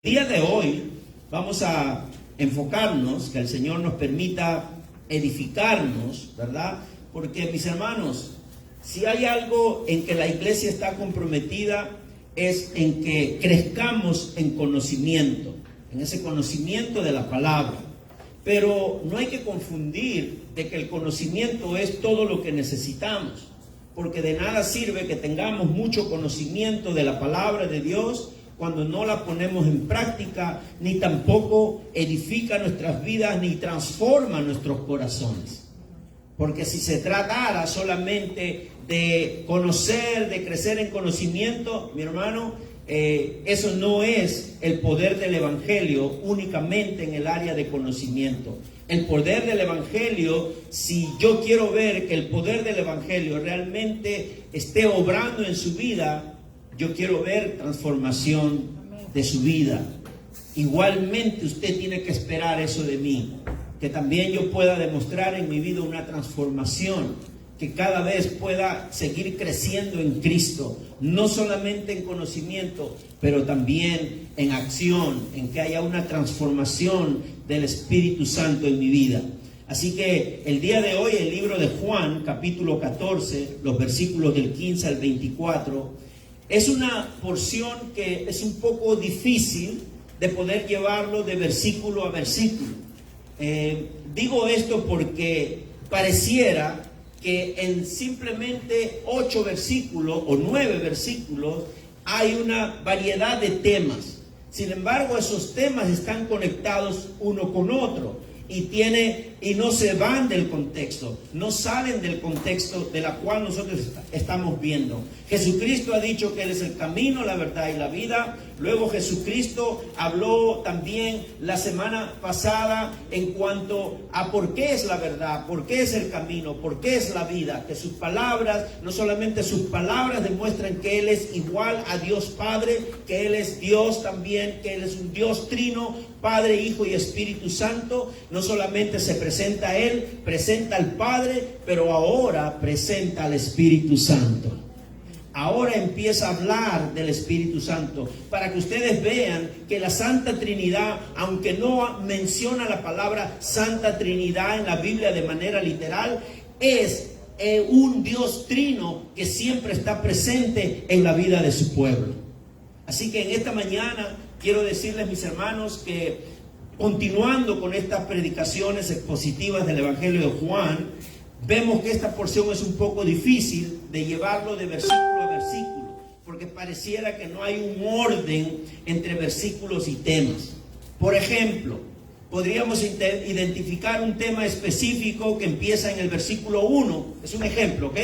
El día de hoy vamos a enfocarnos, que el Señor nos permita edificarnos, ¿verdad? Porque, mis hermanos, si hay algo en que la iglesia está comprometida, es en que crezcamos en conocimiento, en ese conocimiento de la palabra. Pero no hay que confundir de que el conocimiento es todo lo que necesitamos, porque de nada sirve que tengamos mucho conocimiento de la palabra de Dios cuando no la ponemos en práctica, ni tampoco edifica nuestras vidas, ni transforma nuestros corazones. Porque si se tratara solamente de conocer, de crecer en conocimiento, mi hermano, eso no es el poder del Evangelio únicamente en el área de conocimiento. El poder del Evangelio, si yo quiero ver que el poder del Evangelio realmente esté obrando en su vida, yo quiero ver transformación de su vida. Igualmente usted tiene que esperar eso de mí, que también yo pueda demostrar en mi vida una transformación, que cada vez pueda seguir creciendo en Cristo, no solamente en conocimiento, pero también en acción, en que haya una transformación del Espíritu Santo en mi vida. Así que el día de hoy, el libro de Juan, capítulo 14, los versículos del 15 al 24, es una porción que es un poco difícil de poder llevarlo de versículo a versículo. Digo esto porque pareciera que en simplemente 8 versículos o 9 versículos hay una variedad de temas. Sin embargo, esos temas están conectados uno con otro y no se van del contexto, no salen del contexto de la cual nosotros estamos viendo. Jesucristo ha dicho que Él es el camino, la verdad y la vida. Luego Jesucristo habló también la semana pasada en cuanto a por qué es la verdad, por qué es el camino, por qué es la vida. Que sus palabras, no solamente sus palabras demuestran que Él es igual a Dios Padre, que Él es Dios también, que Él es un Dios trino, Padre, Hijo y Espíritu Santo. No solamente se presenta a Él, presenta al Padre, pero ahora presenta al Espíritu Santo. Ahora empieza a hablar del Espíritu Santo para que ustedes vean que la Santa Trinidad, aunque no menciona la palabra Santa Trinidad en la Biblia de manera literal, es un Dios trino que siempre está presente en la vida de su pueblo. Así que en esta mañana quiero decirles, mis hermanos, que continuando con estas predicaciones expositivas del Evangelio de Juan, vemos que esta porción es un poco difícil de llevarlo de versículo a versículo, porque pareciera que no hay un orden entre versículos y temas. Por ejemplo, podríamos identificar un tema específico que empieza en el versículo 1, es un ejemplo, ¿ok?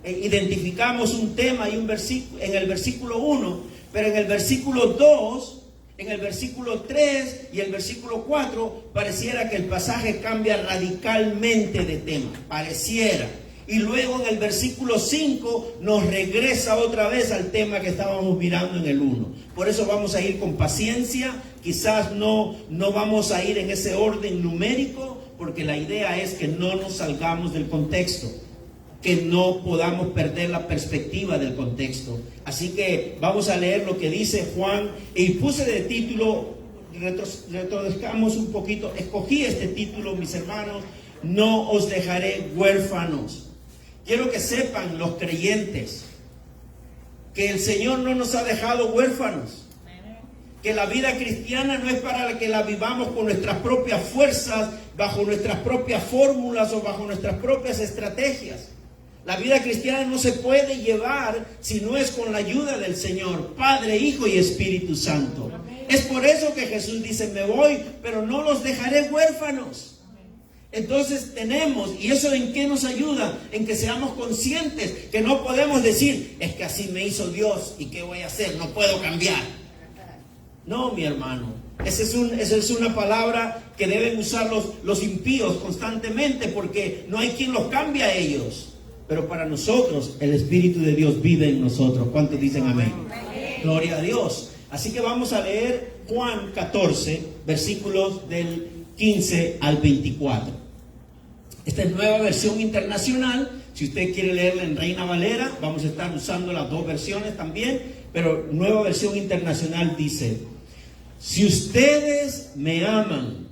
Identificamos un tema y un versículo en el versículo 1, pero en el versículo 2, en el versículo 3 y el versículo 4, pareciera que el pasaje cambia radicalmente de tema, pareciera. Y luego en el versículo 5 nos regresa otra vez al tema que estábamos mirando en el 1. Por eso vamos a ir con paciencia, quizás no vamos a ir en ese orden numérico, porque la idea es que no nos salgamos del contexto, que no podamos perder la perspectiva del contexto. Así que vamos a leer lo que dice Juan, y puse de título, retroduzcamos un poquito, escogí este título, mis hermanos: no os dejaré huérfanos. Quiero que sepan los creyentes que el Señor no nos ha dejado huérfanos, que la vida cristiana no es para que la vivamos con nuestras propias fuerzas, bajo nuestras propias fórmulas o bajo nuestras propias estrategias. La vida cristiana no se puede llevar si no es con la ayuda del Señor, Padre, Hijo y Espíritu Santo. Es por eso que Jesús dice: me voy, pero no los dejaré huérfanos. Entonces tenemos, ¿y eso en qué nos ayuda? En que seamos conscientes que no podemos decir: es que así me hizo Dios y ¿qué voy a hacer? No puedo cambiar. No, mi hermano, esa es una palabra que deben usar los impíos constantemente, porque no hay quien los cambie a ellos. Pero para nosotros el Espíritu de Dios vive en nosotros. ¿Cuántos dicen amén? Amén. Gloria a Dios. Así que vamos a leer Juan 14, versículos del 15 al 24. Esta es nueva versión internacional. Si usted quiere leerla en Reina Valera, vamos a estar usando las dos versiones también. Pero nueva versión internacional dice: si ustedes me aman,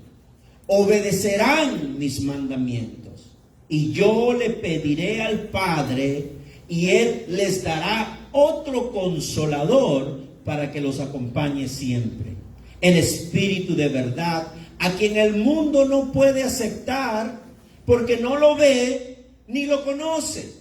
obedecerán mis mandamientos. Y yo le pediré al Padre, y Él les dará otro consolador para que los acompañe siempre. El Espíritu de verdad, a quien el mundo no puede aceptar, porque no lo ve ni lo conoce.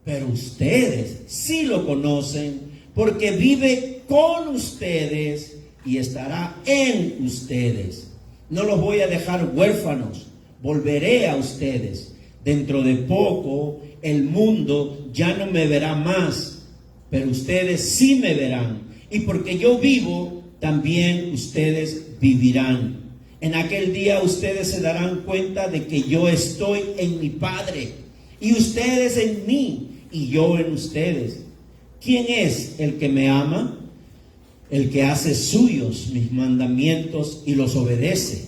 Pero ustedes sí lo conocen, porque vive con ustedes y estará en ustedes. No los voy a dejar huérfanos, volveré a ustedes. Dentro de poco el mundo ya no me verá más, pero ustedes sí me verán. Y porque yo vivo, también ustedes vivirán. En aquel día ustedes se darán cuenta de que yo estoy en mi Padre, y ustedes en mí, y yo en ustedes. ¿Quién es el que me ama? El que hace suyos mis mandamientos y los obedece.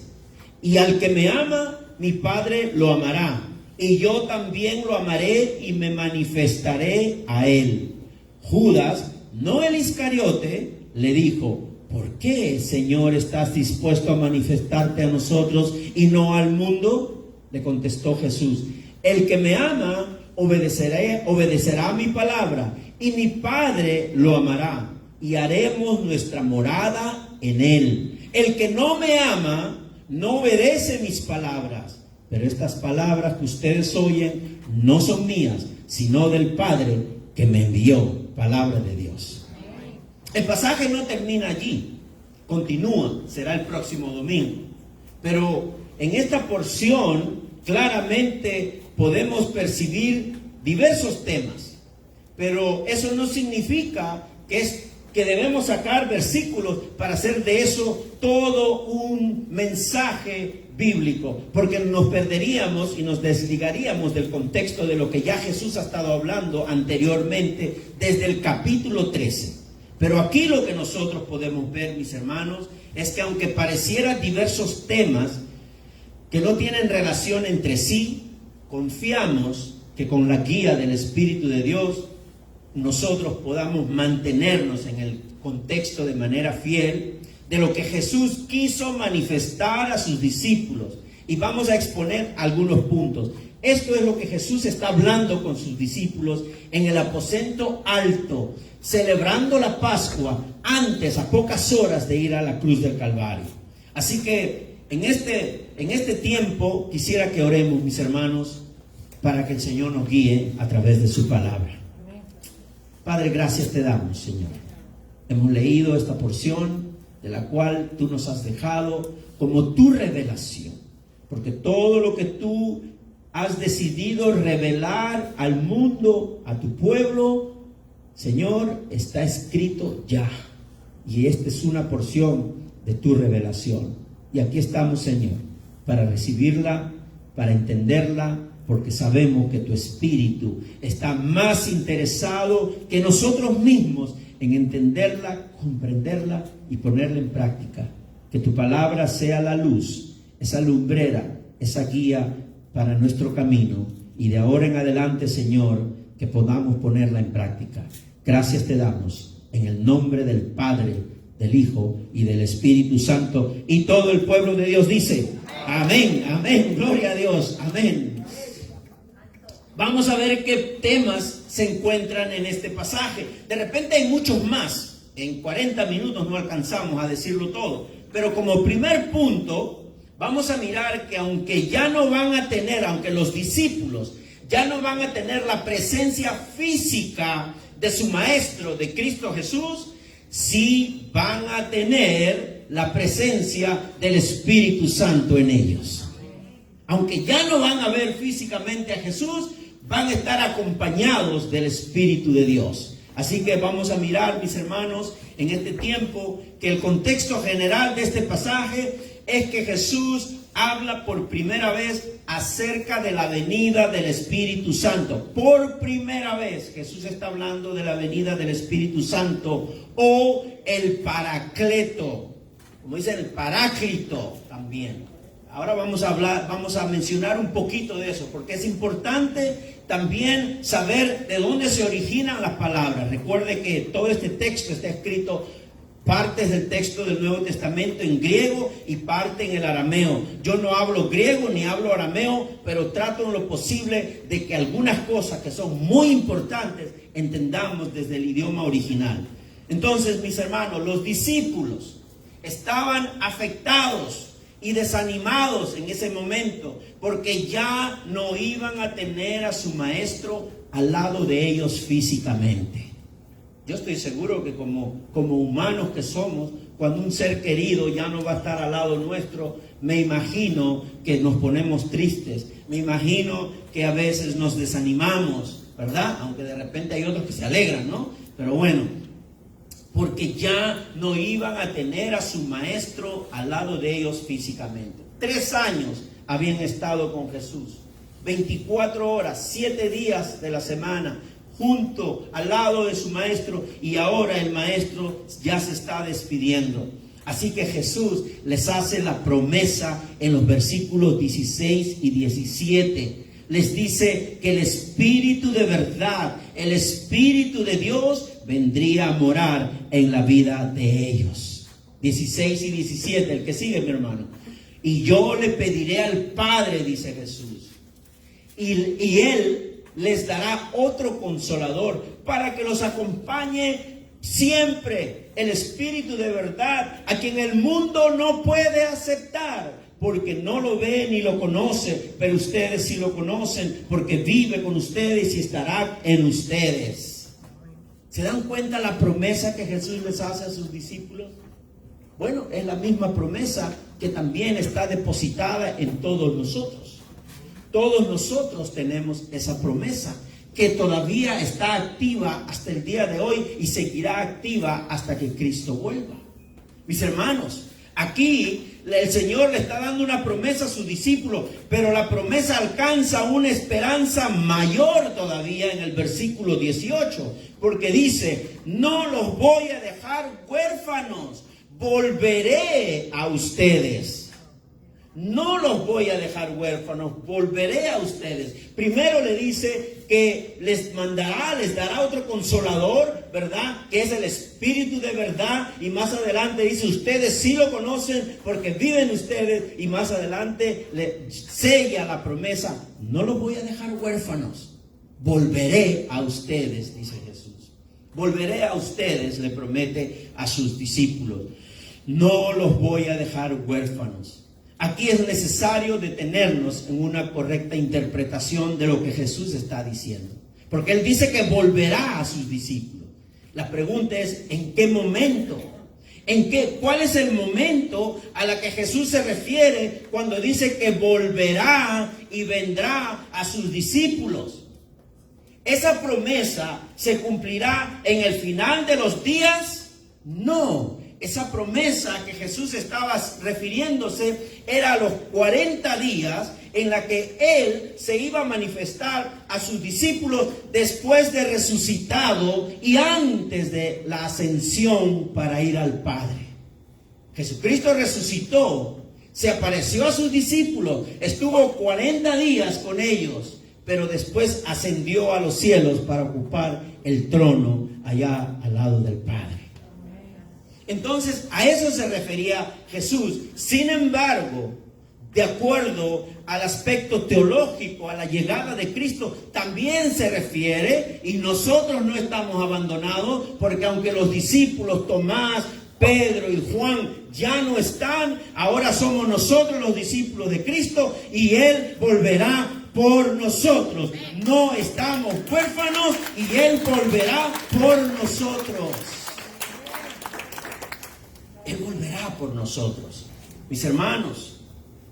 Y al que me ama, mi Padre lo amará, y yo también lo amaré y me manifestaré a él. Judas, no el Iscariote, le dijo: ¿por qué, Señor, estás dispuesto a manifestarte a nosotros y no al mundo? Le contestó Jesús: el que me ama obedecerá mi palabra, y mi Padre lo amará, y haremos nuestra morada en él. El que no me ama no obedece mis palabras, pero estas palabras que ustedes oyen no son mías, sino del Padre que me envió. Palabra de Dios. El pasaje no termina allí, continúa, será el próximo domingo. Pero en esta porción claramente podemos percibir diversos temas, pero eso no significa que debemos sacar versículos para hacer de eso todo un mensaje bíblico, porque nos perderíamos y nos desligaríamos del contexto de lo que ya Jesús ha estado hablando anteriormente desde el capítulo 13. Pero aquí lo que nosotros podemos ver, mis hermanos, es que aunque parecieran diversos temas que no tienen relación entre sí, confiamos que con la guía del Espíritu de Dios nosotros podamos mantenernos en el contexto de manera fiel de lo que Jesús quiso manifestar a sus discípulos. Y vamos a exponer algunos puntos. Esto es lo que Jesús está hablando con sus discípulos en el aposento alto, celebrando la Pascua antes, a pocas horas de ir a la cruz del Calvario. Así que en este tiempo quisiera que oremos, mis hermanos, para que el Señor nos guíe a través de su palabra. Padre, gracias te damos, Señor. Hemos leído esta porción de la cual tú nos has dejado como tu revelación, porque todo lo que tú has decidido revelar al mundo, a tu pueblo, Señor, está escrito ya. Y esta es una porción de tu revelación. Y aquí estamos, Señor, para recibirla, para entenderla, porque sabemos que tu Espíritu está más interesado que nosotros mismos en entenderla, comprenderla y ponerla en práctica. Que tu palabra sea la luz, esa lumbrera, esa guía para nuestro camino, y de ahora en adelante, Señor, que podamos ponerla en práctica. Gracias te damos en el nombre del Padre, del Hijo y del Espíritu Santo. Y todo el pueblo de Dios dice: amén, amén, gloria a Dios, amén. Vamos a ver qué temas se encuentran en este pasaje. De repente hay muchos más. En 40 minutos no alcanzamos a decirlo todo. Pero como primer punto, vamos a mirar que aunque los discípulos ya no van a tener la presencia física de su Maestro, de Cristo Jesús, sí van a tener la presencia del Espíritu Santo en ellos. Aunque ya no van a ver físicamente a Jesús, van a estar acompañados del Espíritu de Dios. Así que vamos a mirar, mis hermanos, en este tiempo, que el contexto general de este pasaje es que Jesús habla por primera vez acerca de la venida del Espíritu Santo. Por primera vez Jesús está hablando de la venida del Espíritu Santo, o el Paracleto, como dicen, el Paráclito también. Ahora vamos a mencionar un poquito de eso, porque es importante también saber de dónde se originan las palabras. Recuerde que todo este texto está escrito partes del texto del Nuevo Testamento en griego y parte en el arameo. Yo no hablo griego ni hablo arameo, pero trato en lo posible de que algunas cosas que son muy importantes entendamos desde el idioma original. Entonces, mis hermanos, los discípulos estaban afectados y desanimados en ese momento porque ya no iban a tener a su maestro al lado de ellos físicamente. Yo estoy seguro que como humanos que somos, cuando un ser querido ya no va a estar al lado nuestro, me imagino que nos ponemos tristes, me imagino que a veces nos desanimamos, ¿verdad? Aunque de repente hay otros que se alegran, ¿no? Pero bueno, porque ya no iban a tener a su maestro al lado de ellos físicamente. 3 años habían estado con Jesús, 24 horas, 7 días de la semana, junto al lado de su maestro, y ahora el maestro ya se está despidiendo. Así que Jesús les hace la promesa en los versículos 16 y 17. Les dice que el Espíritu de verdad, el Espíritu de Dios, vendría a morar en la vida de ellos. 16 y 17, el que sigue, mi hermano. Y yo le pediré al Padre, dice Jesús, y Él les dará otro consolador para que los acompañe siempre, el Espíritu de verdad, a quien el mundo no puede aceptar, porque no lo ve ni lo conoce, pero ustedes sí lo conocen, porque vive con ustedes y estará en ustedes. ¿Se dan cuenta la promesa que Jesús les hace a sus discípulos? Bueno, es la misma promesa que también está depositada en todos nosotros. Todos nosotros tenemos esa promesa que todavía está activa hasta el día de hoy y seguirá activa hasta que Cristo vuelva. Mis hermanos, aquí el Señor le está dando una promesa a sus discípulos, pero la promesa alcanza una esperanza mayor todavía en el versículo 18, porque dice: no los voy a dejar huérfanos, volveré a ustedes. No los voy a dejar huérfanos, volveré a ustedes. Primero le dice que les dará otro consolador, ¿verdad? Que es el Espíritu de verdad. Y más adelante dice: ustedes sí lo conocen porque viven ustedes. Y más adelante le sella la promesa: no los voy a dejar huérfanos, volveré a ustedes, dice Jesús. Volveré a ustedes, le promete a sus discípulos. No los voy a dejar huérfanos. Aquí es necesario detenernos en una correcta interpretación de lo que Jesús está diciendo. Porque Él dice que volverá a sus discípulos. La pregunta es: ¿en qué momento? ¿Cuál es el momento a la que Jesús se refiere cuando dice que volverá y vendrá a sus discípulos? ¿Esa promesa se cumplirá en el final de los días? No. Esa promesa que Jesús estaba refiriéndose era a los 40 días en la que Él se iba a manifestar a sus discípulos después de resucitado y antes de la ascensión para ir al Padre. Jesucristo resucitó, se apareció a sus discípulos, estuvo 40 días con ellos, pero después ascendió a los cielos para ocupar el trono allá al lado del Padre. Entonces, a eso se refería Jesús. Sin embargo, de acuerdo al aspecto teológico, a la llegada de Cristo, también se refiere, y nosotros no estamos abandonados, porque aunque los discípulos Tomás, Pedro y Juan ya no están, ahora somos nosotros los discípulos de Cristo, y Él volverá por nosotros. No estamos huérfanos y Él volverá por nosotros. Él volverá por nosotros. Mis hermanos,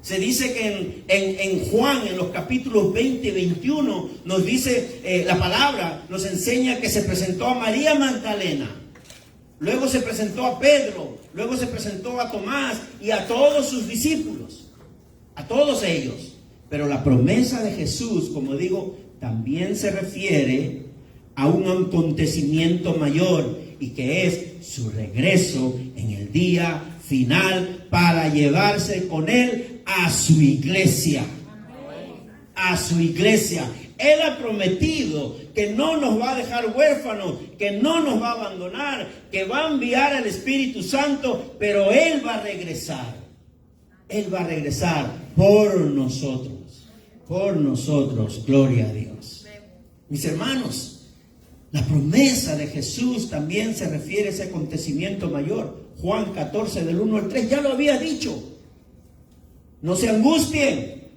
se dice que en Juan, en los capítulos 20 y 21, nos dice, la palabra nos enseña que se presentó a María Magdalena, luego se presentó a Pedro, luego se presentó a Tomás y a todos sus discípulos, a todos ellos. Pero la promesa de Jesús, como digo, también se refiere a un acontecimiento mayor, y que es su regreso en el día final para llevarse con Él a su iglesia. A su iglesia. Él ha prometido que no nos va a dejar huérfanos, que no nos va a abandonar, que va a enviar al Espíritu Santo, pero Él va a regresar. Él va a regresar por nosotros, gloria a Dios. Mis hermanos, la promesa de Jesús también se refiere a ese acontecimiento mayor. Juan 14 del 1 al 3 ya lo había dicho. No se angustien,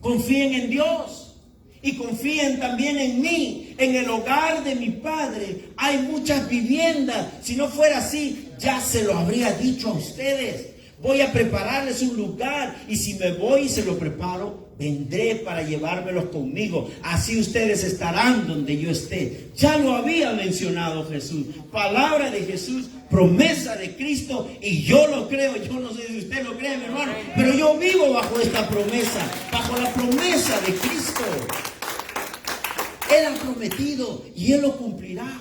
confíen en Dios y confíen también en mí. En el hogar de mi Padre hay muchas viviendas. Si no fuera así, ya se lo habría dicho a ustedes. Voy a prepararles un lugar, y si me voy y se lo preparo, vendré para llevármelos conmigo. Así ustedes estarán donde yo esté. Ya lo había mencionado Jesús. Palabra de Jesús, promesa de Cristo, y yo lo creo. Yo no sé si usted lo cree, mi hermano, pero yo vivo bajo esta promesa, bajo la promesa de Cristo. Él ha prometido y Él lo cumplirá.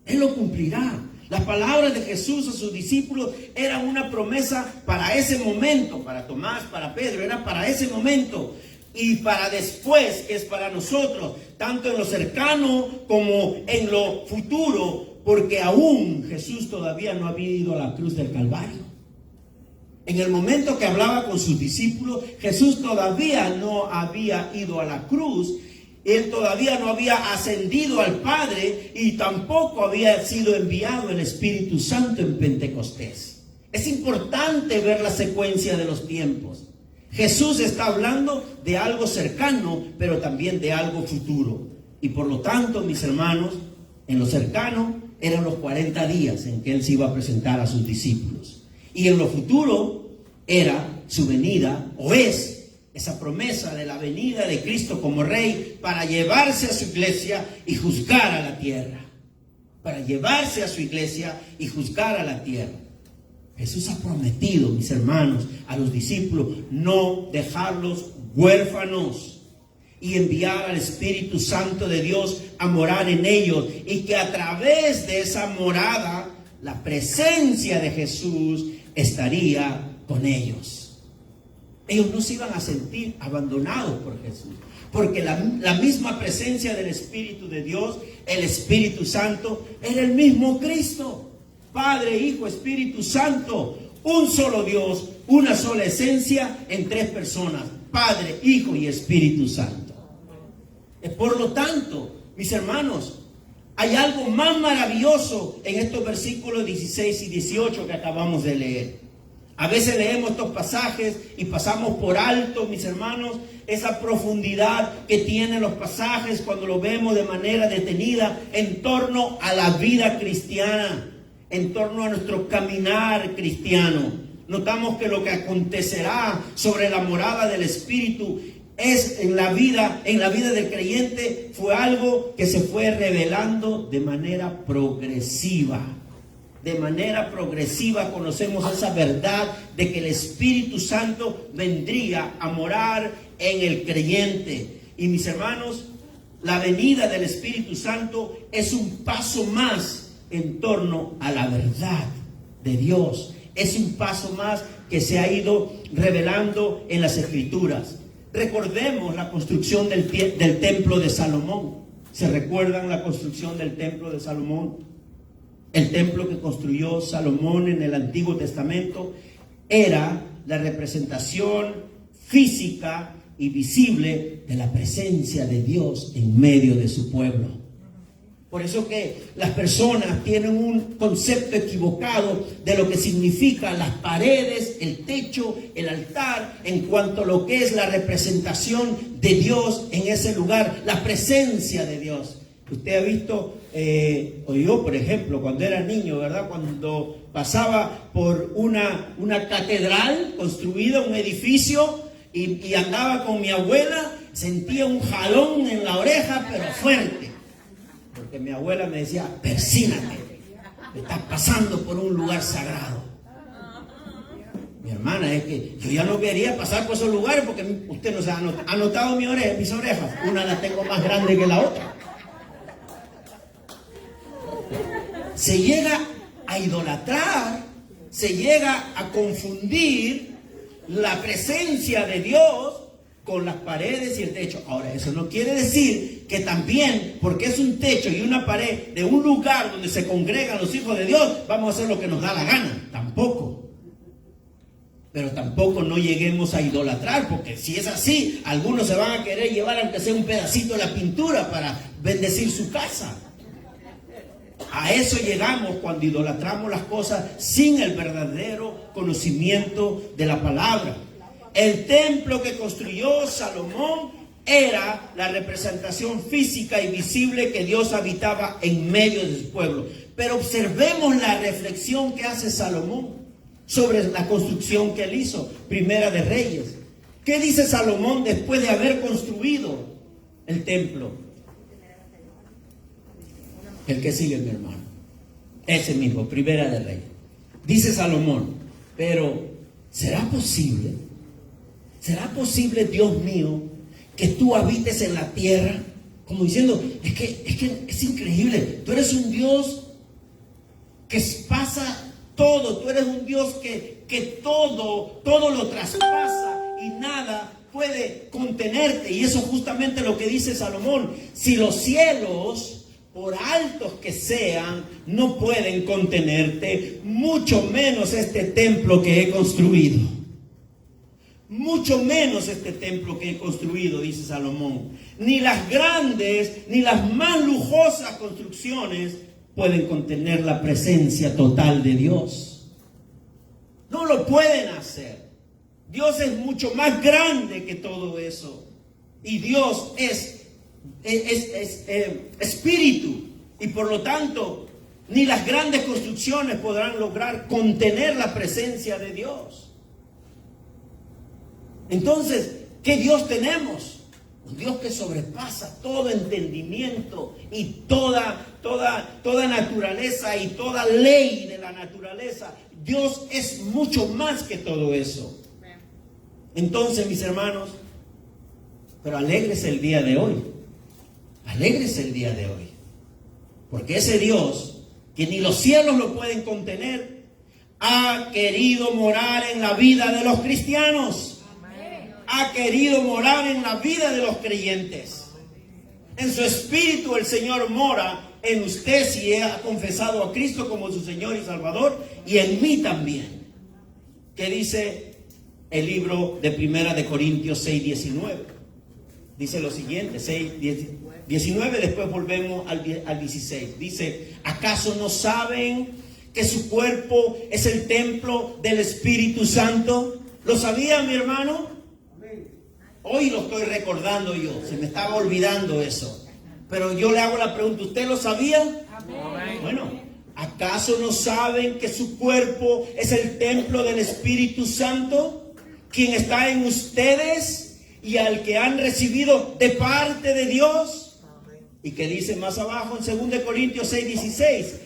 Él lo cumplirá. Las palabras de Jesús a sus discípulos eran una promesa para ese momento, para Tomás, para Pedro, era para ese momento. Y para después, que es para nosotros, tanto en lo cercano como en lo futuro, porque aún Jesús todavía no había ido a la cruz del Calvario. En el momento que hablaba con sus discípulos, Jesús todavía no había ido a la cruz. Él todavía no había ascendido al Padre y tampoco había sido enviado el Espíritu Santo en Pentecostés. Es importante ver la secuencia de los tiempos. Jesús está hablando de algo cercano, pero también de algo futuro. Y por lo tanto, mis hermanos, en lo cercano eran los 40 días en que Él se iba a presentar a sus discípulos. Y en lo futuro era su venida, o es esa promesa de la venida de Cristo como Rey para llevarse a su iglesia y juzgar a la tierra. Para llevarse a su iglesia y juzgar a la tierra. Jesús ha prometido, mis hermanos, a los discípulos no dejarlos huérfanos y enviar al Espíritu Santo de Dios a morar en ellos, y que a través de esa morada la presencia de Jesús estaría con ellos. Ellos no se iban a sentir abandonados por Jesús, porque la misma presencia del Espíritu de Dios, el Espíritu Santo, era el mismo Cristo. Padre, Hijo, Espíritu Santo, un solo Dios, una sola esencia en tres personas: Padre, Hijo y Espíritu Santo. Por lo tanto, mis hermanos, hay algo más maravilloso en estos versículos 16 y 18 que acabamos de leer. A veces leemos estos pasajes y pasamos por alto, mis hermanos, esa profundidad que tienen los pasajes cuando los vemos de manera detenida en torno a la vida cristiana, en torno a nuestro caminar cristiano. Notamos que lo que acontecerá sobre la morada del Espíritu es en la vida del creyente fue algo que se fue revelando de manera progresiva. De manera progresiva conocemos esa verdad de que el Espíritu Santo vendría a morar en el creyente. Y mis hermanos, la venida del Espíritu Santo es un paso más en torno a la verdad de Dios. Es un paso más que se ha ido revelando en las Escrituras. Recordemos la construcción del templo de Salomón. ¿Se recuerdan la construcción del templo de Salomón? El templo que construyó Salomón en el Antiguo Testamento era la representación física y visible de la presencia de Dios en medio de su pueblo. Por eso que las personas tienen un concepto equivocado de lo que significan las paredes, el techo, el altar, en cuanto a lo que es la representación de Dios en ese lugar, la presencia de Dios. Usted ha visto, o yo por ejemplo, cuando era niño, ¿verdad? Cuando pasaba por una catedral construida, un edificio, y andaba con mi abuela, sentía un jalón en la oreja, pero fuerte. Porque mi abuela me decía: persínate, estás pasando por un lugar sagrado. Mi hermana, es que yo ya no quería pasar por esos lugares porque usted no se ha notado mis orejas. Una la tengo más grande que la otra. Se llega a idolatrar, se llega a confundir la presencia de Dios con las paredes y el techo. Ahora, eso no quiere decir que también, porque es un techo y una pared de un lugar donde se congregan los hijos de Dios, vamos a hacer lo que nos da la gana. Tampoco. Pero tampoco no lleguemos a idolatrar, porque si es así, algunos se van a querer llevar aunque sea un pedacito de la pintura para bendecir su casa. A eso llegamos cuando idolatramos las cosas sin el verdadero conocimiento de la palabra. El templo que construyó Salomón era la representación física y visible que Dios habitaba en medio de su pueblo. Pero observemos la reflexión que hace Salomón sobre la construcción que él hizo, Primera de Reyes. ¿Qué dice Salomón después de haber construido el templo? El que sigue, mi hermano. Ese mismo, Primera de Reyes. Dice Salomón, pero ¿será posible? ¿Será posible, Dios mío, que tú habites en la tierra? Como diciendo, es que es increíble. Tú eres un Dios que pasa todo. Tú eres un Dios que todo lo traspasa y nada puede contenerte. Y eso es justamente lo que dice Salomón. Si los cielos, por altos que sean, no pueden contenerte, mucho menos este templo que he construido. Mucho menos este templo que he construido, dice Salomón. Ni las grandes, ni las más lujosas construcciones pueden contener la presencia total de Dios. No lo pueden hacer. Dios es mucho más grande que todo eso. Y Dios es espíritu. Y por lo tanto, ni las grandes construcciones podrán lograr contener la presencia de Dios. Entonces, ¿qué Dios tenemos? Un Dios que sobrepasa todo entendimiento y toda naturaleza y toda ley de la naturaleza. Dios es mucho más que todo eso. Entonces, mis hermanos, pero alégrese el día de hoy. Alégrese el día de hoy. Porque ese Dios, que ni los cielos lo pueden contener, ha querido morar en la vida de los cristianos. Ha querido morar en la vida de los creyentes. En su espíritu el Señor mora en usted si ha confesado a Cristo como su Señor y Salvador, y en mí también. ¿Qué dice el libro de Primera de Corintios 6:19? Dice lo siguiente, 6:19, después volvemos al 16. Dice, ¿acaso no saben que su cuerpo es el templo del Espíritu Santo? ¿Lo sabía, mi hermano? Hoy lo estoy recordando yo, se me estaba olvidando eso. Pero yo le hago la pregunta, ¿usted lo sabía? Amén. Bueno, ¿acaso no saben que su cuerpo es el templo del Espíritu Santo, quien está en ustedes y al que han recibido de parte de Dios? Y que dice más abajo en 2 Corintios 6:16,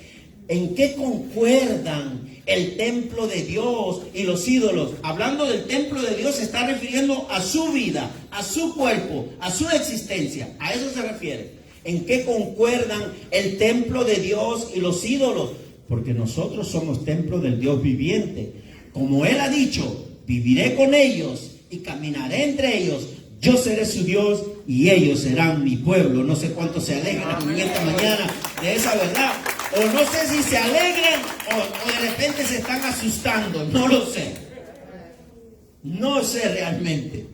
¿en qué concuerdan el templo de Dios y los ídolos? Hablando del templo de Dios, se está refiriendo a su vida, a su cuerpo, a su existencia. A eso se refiere. ¿En qué concuerdan el templo de Dios y los ídolos? Porque nosotros somos templo del Dios viviente. Como Él ha dicho, viviré con ellos y caminaré entre ellos. Yo seré su Dios y ellos serán mi pueblo. No sé cuántos se alegran en esta mañana de esa verdad. O no sé si se alegran o de repente se están asustando. No lo sé. No sé realmente.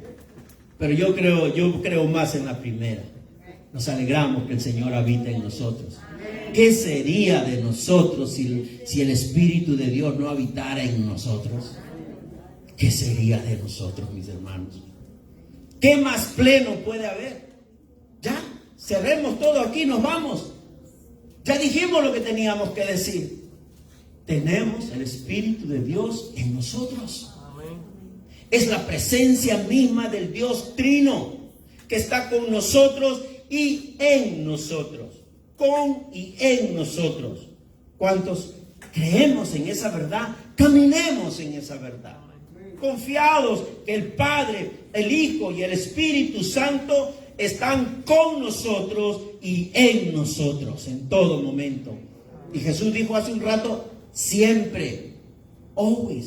Pero yo creo más en la primera. Nos alegramos que el Señor habita en nosotros. ¿Qué sería de nosotros si el Espíritu de Dios no habitara en nosotros? ¿Qué sería de nosotros, mis hermanos? ¿Qué más pleno puede haber? Ya, cerremos todo aquí, nos vamos. Ya dijimos lo que teníamos que decir. Tenemos el Espíritu de Dios en nosotros. Amén. Es la presencia misma del Dios Trino que está con nosotros y en nosotros. Con y en nosotros. ¿Cuántos creemos en esa verdad? Caminemos en esa verdad. Confiados que el Padre, el Hijo y el Espíritu Santo están con nosotros y en nosotros en todo momento. Y Jesús dijo hace un rato, siempre, always,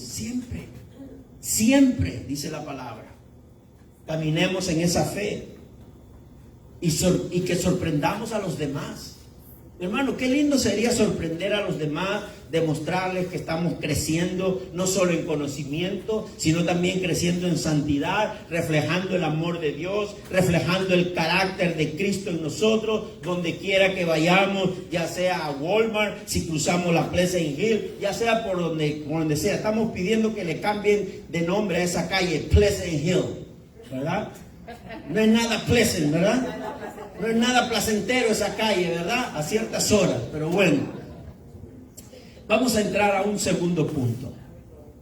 siempre, dice la palabra. caminemos en esa fe y que sorprendamos a los demás. Hermano, qué lindo sería sorprender a los demás, demostrarles que estamos creciendo, no solo en conocimiento, sino también creciendo en santidad, reflejando el amor de Dios, reflejando el carácter de Cristo en nosotros, donde quiera que vayamos, ya sea a Walmart, si cruzamos la Pleasant Hill, ya sea por donde sea. Estamos pidiendo que le cambien de nombre a esa calle, Pleasant Hill, ¿verdad? No es nada pleasant, ¿verdad? No es nada placentero esa calle, ¿verdad? A ciertas horas, pero bueno. Vamos a entrar a un segundo punto.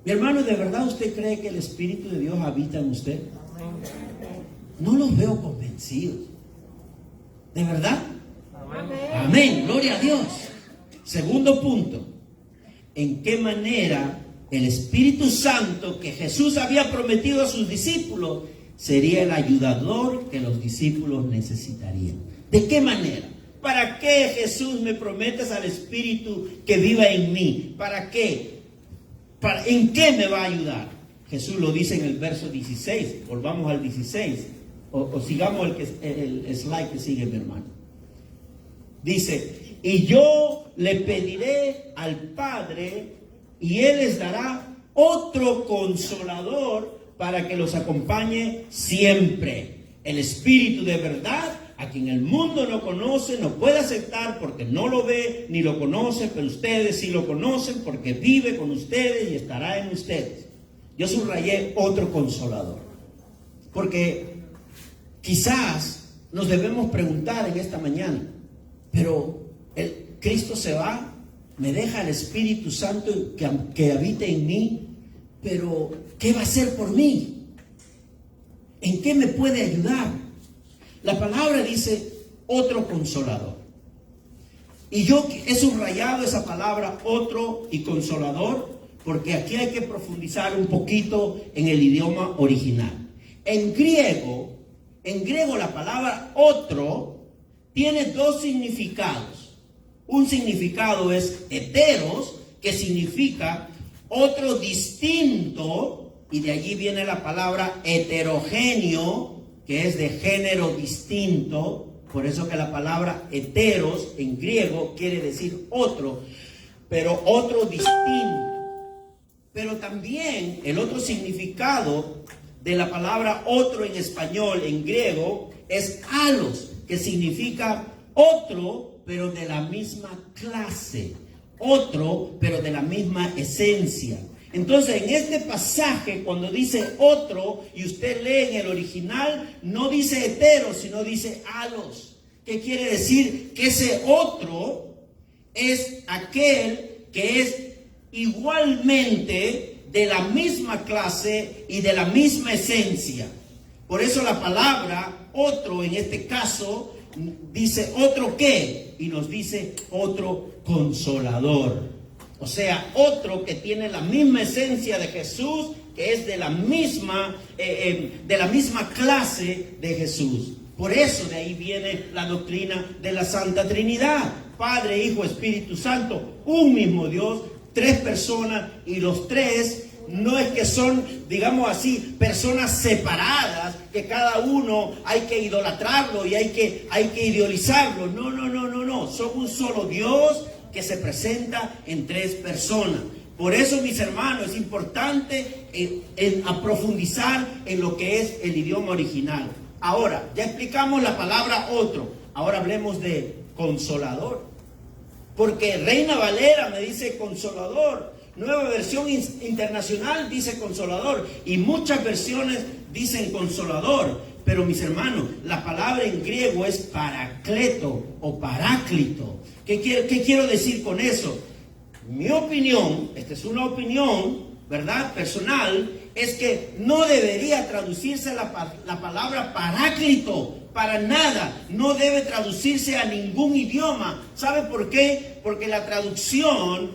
Mi hermano, ¿de verdad usted cree que el Espíritu de Dios habita en usted? No los veo convencidos. ¿De verdad? Amén, gloria a Dios. Segundo punto. ¿En qué manera el Espíritu Santo que Jesús había prometido a sus discípulos sería el ayudador que los discípulos necesitarían? ¿De qué manera? ¿Para qué, Jesús, me prometes al Espíritu que viva en mí? ¿Para qué? ¿En qué me va a ayudar? Jesús lo dice en el verso 16. Volvamos al 16. O sigamos el slide que sigue, mi hermano. Dice, y yo le pediré al Padre y Él les dará otro consolador para que los acompañe siempre. El Espíritu de verdad, a quien el mundo no conoce, no puede aceptar porque no lo ve ni lo conoce, pero ustedes sí lo conocen porque vive con ustedes y estará en ustedes. Yo subrayé otro consolador, porque quizás nos debemos preguntar en esta mañana, pero Cristo se va, me deja el Espíritu Santo que habite en mí, pero ¿qué va a hacer por mí? ¿En qué me puede ayudar? La palabra dice otro consolador. Y yo he subrayado esa palabra otro y consolador porque aquí hay que profundizar un poquito en el idioma original. En griego la palabra otro tiene dos significados. Un significado es heteros, que significa otro distinto, y de allí viene la palabra heterogéneo, que es de género distinto. Por eso que la palabra heteros en griego quiere decir otro, pero otro distinto. Pero también el otro significado de la palabra otro en español, en griego, es alos, que significa otro, pero de la misma clase. Otro, pero de la misma esencia. Entonces, en este pasaje, cuando dice otro, y usted lee en el original, no dice hetero, sino dice alos. ¿Qué quiere decir? Que ese otro es aquel que es igualmente de la misma clase y de la misma esencia. Por eso la palabra otro, en este caso, dice otro qué, y nos dice otro consolador. O sea, otro que tiene la misma esencia de Jesús, que es de la misma clase de Jesús. Por eso de ahí viene la doctrina de la Santa Trinidad. Padre, Hijo, Espíritu Santo, un mismo Dios, tres personas, y los tres no es que son, digamos así, personas separadas, que cada uno hay que idolatrarlo y hay que idealizarlo. No. Son un solo Dios que se presenta en tres personas. Por eso, mis hermanos, es importante a profundizar en lo que es el idioma original. Ahora, ya explicamos la palabra otro. Ahora hablemos de consolador. Porque Reina Valera me dice consolador. Nueva versión internacional dice consolador. Y muchas versiones dicen consolador. Pero mis hermanos, la palabra en griego es paracleto o paráclito. ¿Qué quiero decir con eso? Mi opinión, esta es una opinión, ¿verdad?, personal, es que no debería traducirse la palabra paráclito para nada. No debe traducirse a ningún idioma. ¿Sabe por qué? Porque la traducción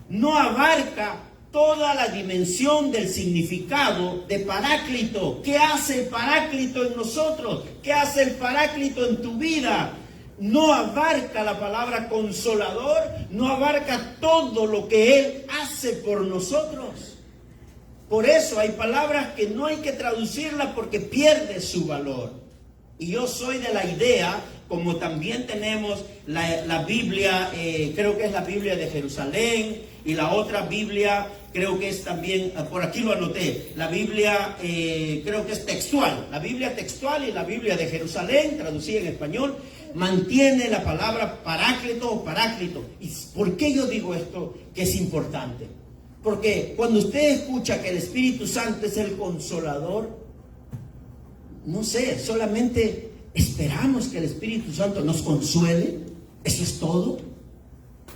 no abarca toda la dimensión del significado de paráclito. ¿Qué hace el paráclito en nosotros? ¿Qué hace el paráclito en tu vida? No abarca la palabra consolador, no abarca todo lo que Él hace por nosotros. Por eso hay palabras que no hay que traducirlas porque pierde su valor. Y yo soy de la idea, como también tenemos la Biblia, creo que es la Biblia de Jerusalén, y la otra Biblia, creo que es también, por aquí lo anoté, la Biblia, creo que es textual, la Biblia textual y la Biblia de Jerusalén, traducida en español, mantiene la palabra paráclito o paráclito. ¿Y por qué yo digo esto que es importante? Porque cuando usted escucha que el Espíritu Santo es el consolador, no sé, solamente esperamos que el Espíritu Santo nos consuele, eso es todo.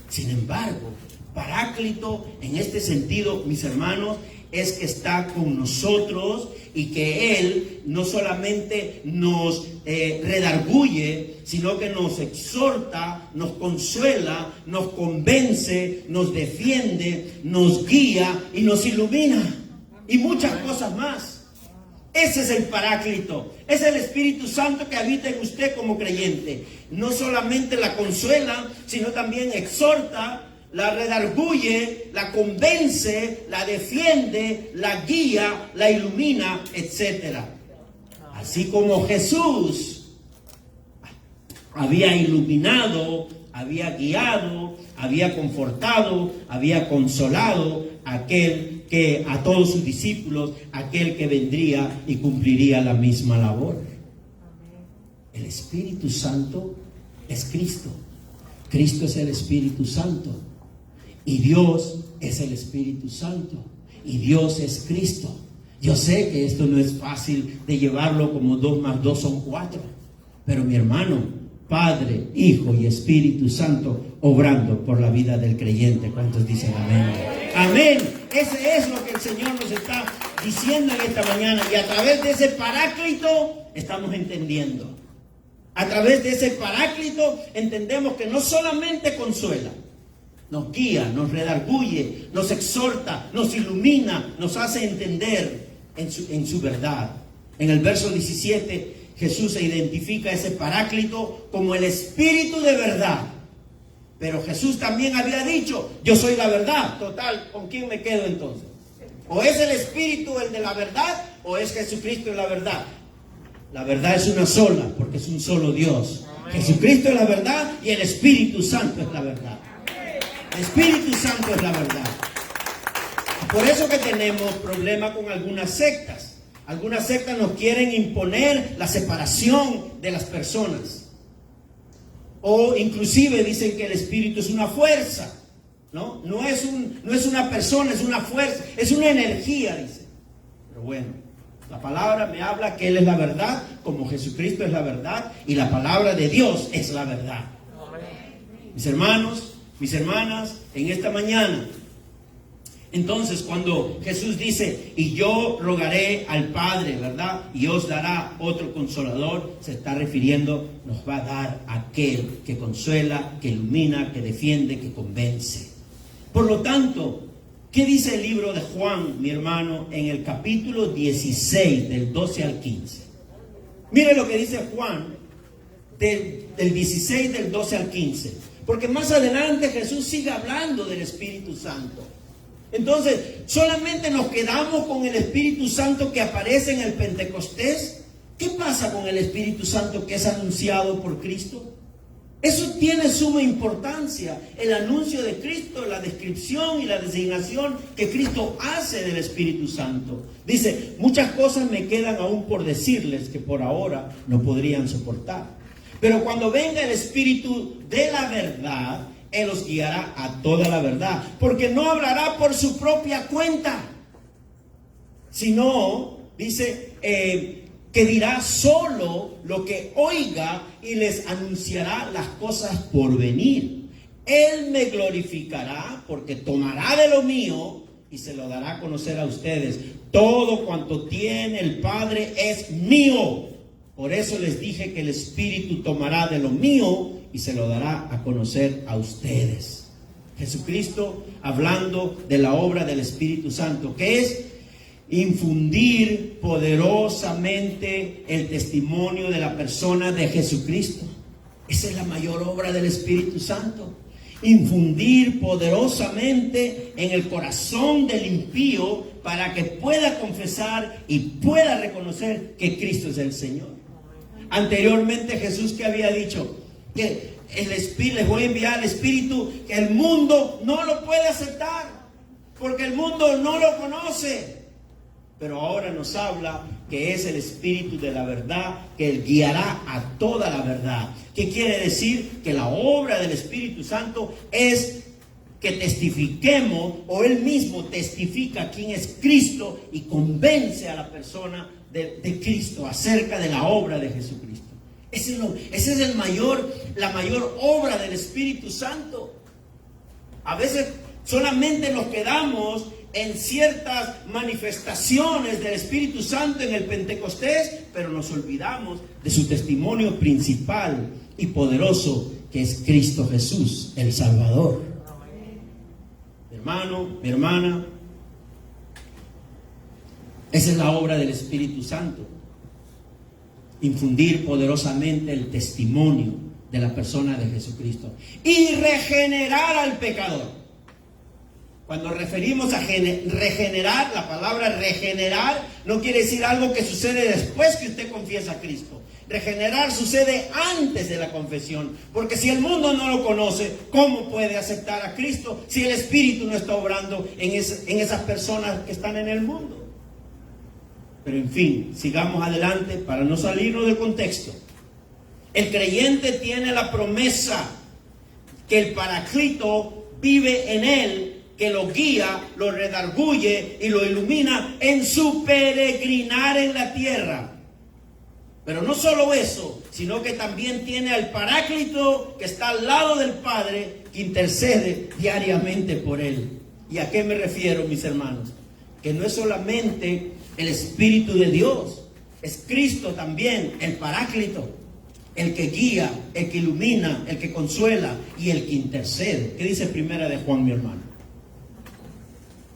Sin embargo, paráclito en este sentido, mis hermanos, es que está con nosotros y que Él no solamente nos redarguye, sino que nos exhorta, nos consuela, nos convence, nos defiende, nos guía y nos ilumina y muchas cosas más. Ese es el paráclito, es el Espíritu Santo que habita en usted como creyente. No solamente la consuela, sino también exhorta, la redarguye, la convence, la defiende, la guía, la ilumina, etc. Así como Jesús había iluminado, había guiado, había confortado, había consolado a todos sus discípulos, aquel que vendría y cumpliría la misma labor. El Espíritu Santo es Cristo. Cristo es el Espíritu Santo. Y Dios es el Espíritu Santo. Y Dios es Cristo. Yo sé que esto no es fácil de llevarlo como 2 más 2 son 4. Pero mi hermano, Padre, Hijo y Espíritu Santo obrando por la vida del creyente. ¿Cuántos dicen amén? Amén. Ese es lo que el Señor nos está diciendo en esta mañana. Y a través de ese paráclito estamos entendiendo. A través de ese paráclito entendemos que no solamente consuela, nos guía, nos redarguye, nos exhorta, nos ilumina, nos hace entender en su verdad. En el verso 17, Jesús se identifica ese paráclito como el Espíritu de verdad. Pero Jesús también había dicho, yo soy la verdad. Total, ¿con quién me quedo entonces? O es el Espíritu el de la verdad, o es Jesucristo la verdad. La verdad es una sola, porque es un solo Dios. Jesucristo es la verdad y el Espíritu Santo es la verdad. El Espíritu Santo es la verdad. Por eso que tenemos problema con algunas sectas. Algunas sectas nos quieren imponer la separación de las personas. O inclusive dicen que el Espíritu es una fuerza. No es una persona, es una fuerza, es una energía, dice. Pero bueno, la palabra me habla que Él es la verdad, como Jesucristo es la verdad, y la palabra de Dios es la verdad. Mis hermanos, mis hermanas, en esta mañana, entonces cuando Jesús dice, y yo rogaré al Padre, ¿verdad? Y os dará otro consolador, se está refiriendo, nos va a dar aquel que consuela, que ilumina, que defiende, que convence. Por lo tanto, ¿qué dice el libro de Juan, mi hermano, en el capítulo 16, del 12 al 15? Mire lo que dice Juan, del 16, del 12 al 15. Porque más adelante Jesús sigue hablando del Espíritu Santo. Entonces, ¿solamente nos quedamos con el Espíritu Santo que aparece en el Pentecostés? ¿Qué pasa con el Espíritu Santo que es anunciado por Cristo? Eso tiene suma importancia, el anuncio de Cristo, la descripción y la designación que Cristo hace del Espíritu Santo. Dice, muchas cosas me quedan aún por decirles que por ahora no podrían soportar. Pero cuando venga el Espíritu de la verdad, Él os guiará a toda la verdad, porque no hablará por su propia cuenta, sino, dice, que dirá solo lo que oiga y les anunciará las cosas por venir. Él me glorificará porque tomará de lo mío y se lo dará a conocer a ustedes. Todo cuanto tiene el Padre es mío. Por eso les dije que el Espíritu tomará de lo mío y se lo dará a conocer a ustedes. Jesucristo hablando de la obra del Espíritu Santo, que es infundir poderosamente el testimonio de la persona de Jesucristo. Esa es la mayor obra del Espíritu Santo. Infundir poderosamente en el corazón del impío para que pueda confesar y pueda reconocer que Cristo es el Señor. Anteriormente Jesús que había dicho que el Espíritu, les voy a enviar el Espíritu que el mundo no lo puede aceptar, porque el mundo no lo conoce. Pero ahora nos habla que es el Espíritu de la verdad, que Él guiará a toda la verdad. ¿Qué quiere decir? Que la obra del Espíritu Santo es que testifiquemos, o Él mismo testifica quién es Cristo y convence a la persona de Cristo acerca de la obra de Jesucristo. Esa es la mayor obra del Espíritu Santo. A veces solamente nos quedamos en ciertas manifestaciones del Espíritu Santo en el Pentecostés, pero nos olvidamos de su testimonio principal y poderoso, que es Cristo Jesús, el Salvador. Mi hermano, mi hermana, esa es la obra del Espíritu Santo. Infundir poderosamente el testimonio de la persona de Jesucristo y regenerar al pecador. Cuando referimos a regenerar, la palabra regenerar no quiere decir algo que sucede después que usted confiesa a Cristo. Regenerar sucede antes de la confesión, porque si el mundo no lo conoce, ¿cómo puede aceptar a Cristo si el Espíritu no está obrando en esas personas que están en el mundo? Pero en fin, sigamos adelante para no salirnos del contexto. El creyente tiene la promesa que el Paráclito vive en él, que lo guía, lo redarguye y lo ilumina en su peregrinar en la tierra. Pero no solo eso, sino que también tiene al Paráclito que está al lado del Padre, que intercede diariamente por él. ¿Y a qué me refiero, mis hermanos? Que no es solamente el Espíritu de Dios, es Cristo también, el Paráclito, el que guía, el que ilumina, el que consuela y el que intercede. ¿Qué dice Primera de Juan, mi hermano?